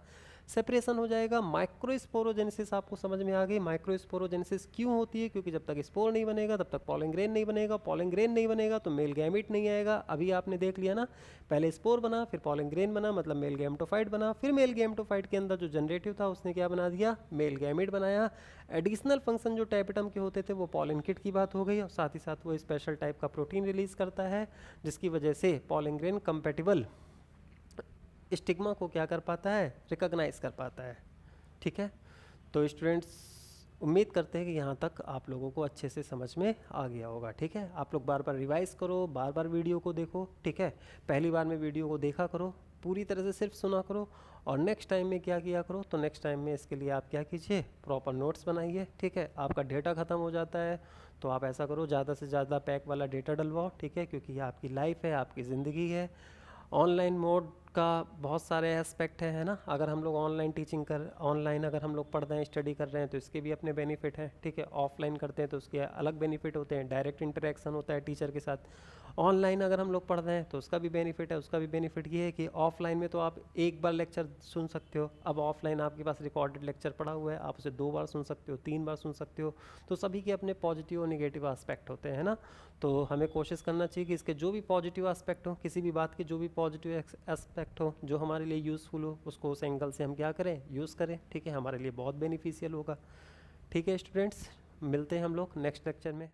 Speaker 1: सेपरेशन हो जाएगा। माइक्रोस्पोरोजेनेसिस आपको समझ में आ गई। माइक्रोस्पोरोजेनेसिस क्यों होती है, क्योंकि जब तक स्पोर नहीं बनेगा तब तक पॉलन ग्रेन नहीं बनेगा, पॉलन ग्रेन नहीं बनेगा तो मेल गैमेट नहीं आएगा। अभी आपने देख लिया ना, पहले स्पोर बना, फिर पॉलन ग्रेन बना, मतलब मेल गैमेटोफाइट बना, फिर मेल गैमेटोफाइट के अंदर जो जनरेटिव था उसने क्या बना दिया, मेल गैमेट बनाया। एडिशनल फंक्शन जो टैपेटम के होते थे वो पॉलन किट की बात हो गई, और साथ ही साथ वो स्पेशल टाइप का प्रोटीन रिलीज करता है, जिसकी वजह से पॉलन ग्रेन कंपेटिबल स्टिग्मा को क्या कर पाता है, रिकॉग्नाइज कर पाता है, ठीक है। तो स्टूडेंट्स उम्मीद करते हैं कि यहाँ तक आप लोगों को अच्छे से समझ में आ गया होगा, ठीक है। आप लोग बार बार रिवाइज करो, बार बार वीडियो को देखो, ठीक है। पहली बार में वीडियो को देखा करो, पूरी तरह से सिर्फ सुना करो, और नेक्स्ट टाइम में क्या किया करो, तो नेक्स्ट टाइम में इसके लिए आप क्या कीजिए, प्रॉपर नोट्स बनाइए, ठीक है। आपका डेटा ख़त्म हो जाता है तो आप ऐसा करो, ज़्यादा से ज़्यादा पैक वाला डेटा डलवाओ, ठीक है, क्योंकि ये आपकी लाइफ है, आपकी ज़िंदगी है। ऑनलाइन मोड का बहुत सारे एस्पेक्ट है ना। अगर हम लोग ऑनलाइन अगर हम लोग पढ़ रहे हैं, स्टडी कर रहे हैं, तो इसके भी अपने बेनिफिट हैं, ठीक है। ऑफलाइन करते हैं तो उसके अलग बेनिफिट होते हैं, डायरेक्ट इंटरेक्शन होता है टीचर के साथ। ऑनलाइन अगर हम लोग पढ़ रहे हैं तो उसका भी बेनिफिट है। उसका भी बेनिफिट ये है कि ऑफलाइन में तो आप एक बार लेक्चर सुन सकते हो, अब ऑफलाइन आपके पास रिकॉर्डेड लेक्चर पड़ा हुआ है, आप उसे 2 बार सुन सकते हो, 3 बार सुन सकते हो। तो सभी के अपने पॉजिटिव और निगेटिव एस्पेक्ट होते हैं ना। तो हमें कोशिश करना चाहिए कि इसके जो भी पॉजिटिव एस्पेक्ट हो, किसी भी बात के जो भी पॉजिटिव एस्पेक्ट हो जो हमारे लिए यूज़फुल हो, उसको उस एंगल से हम क्या करें, यूज़ करें, ठीक है। हमारे लिए बहुत बेनिफिशियल होगा, ठीक है। स्टूडेंट्स मिलते हैं हम लोग नेक्स्ट लेक्चर में।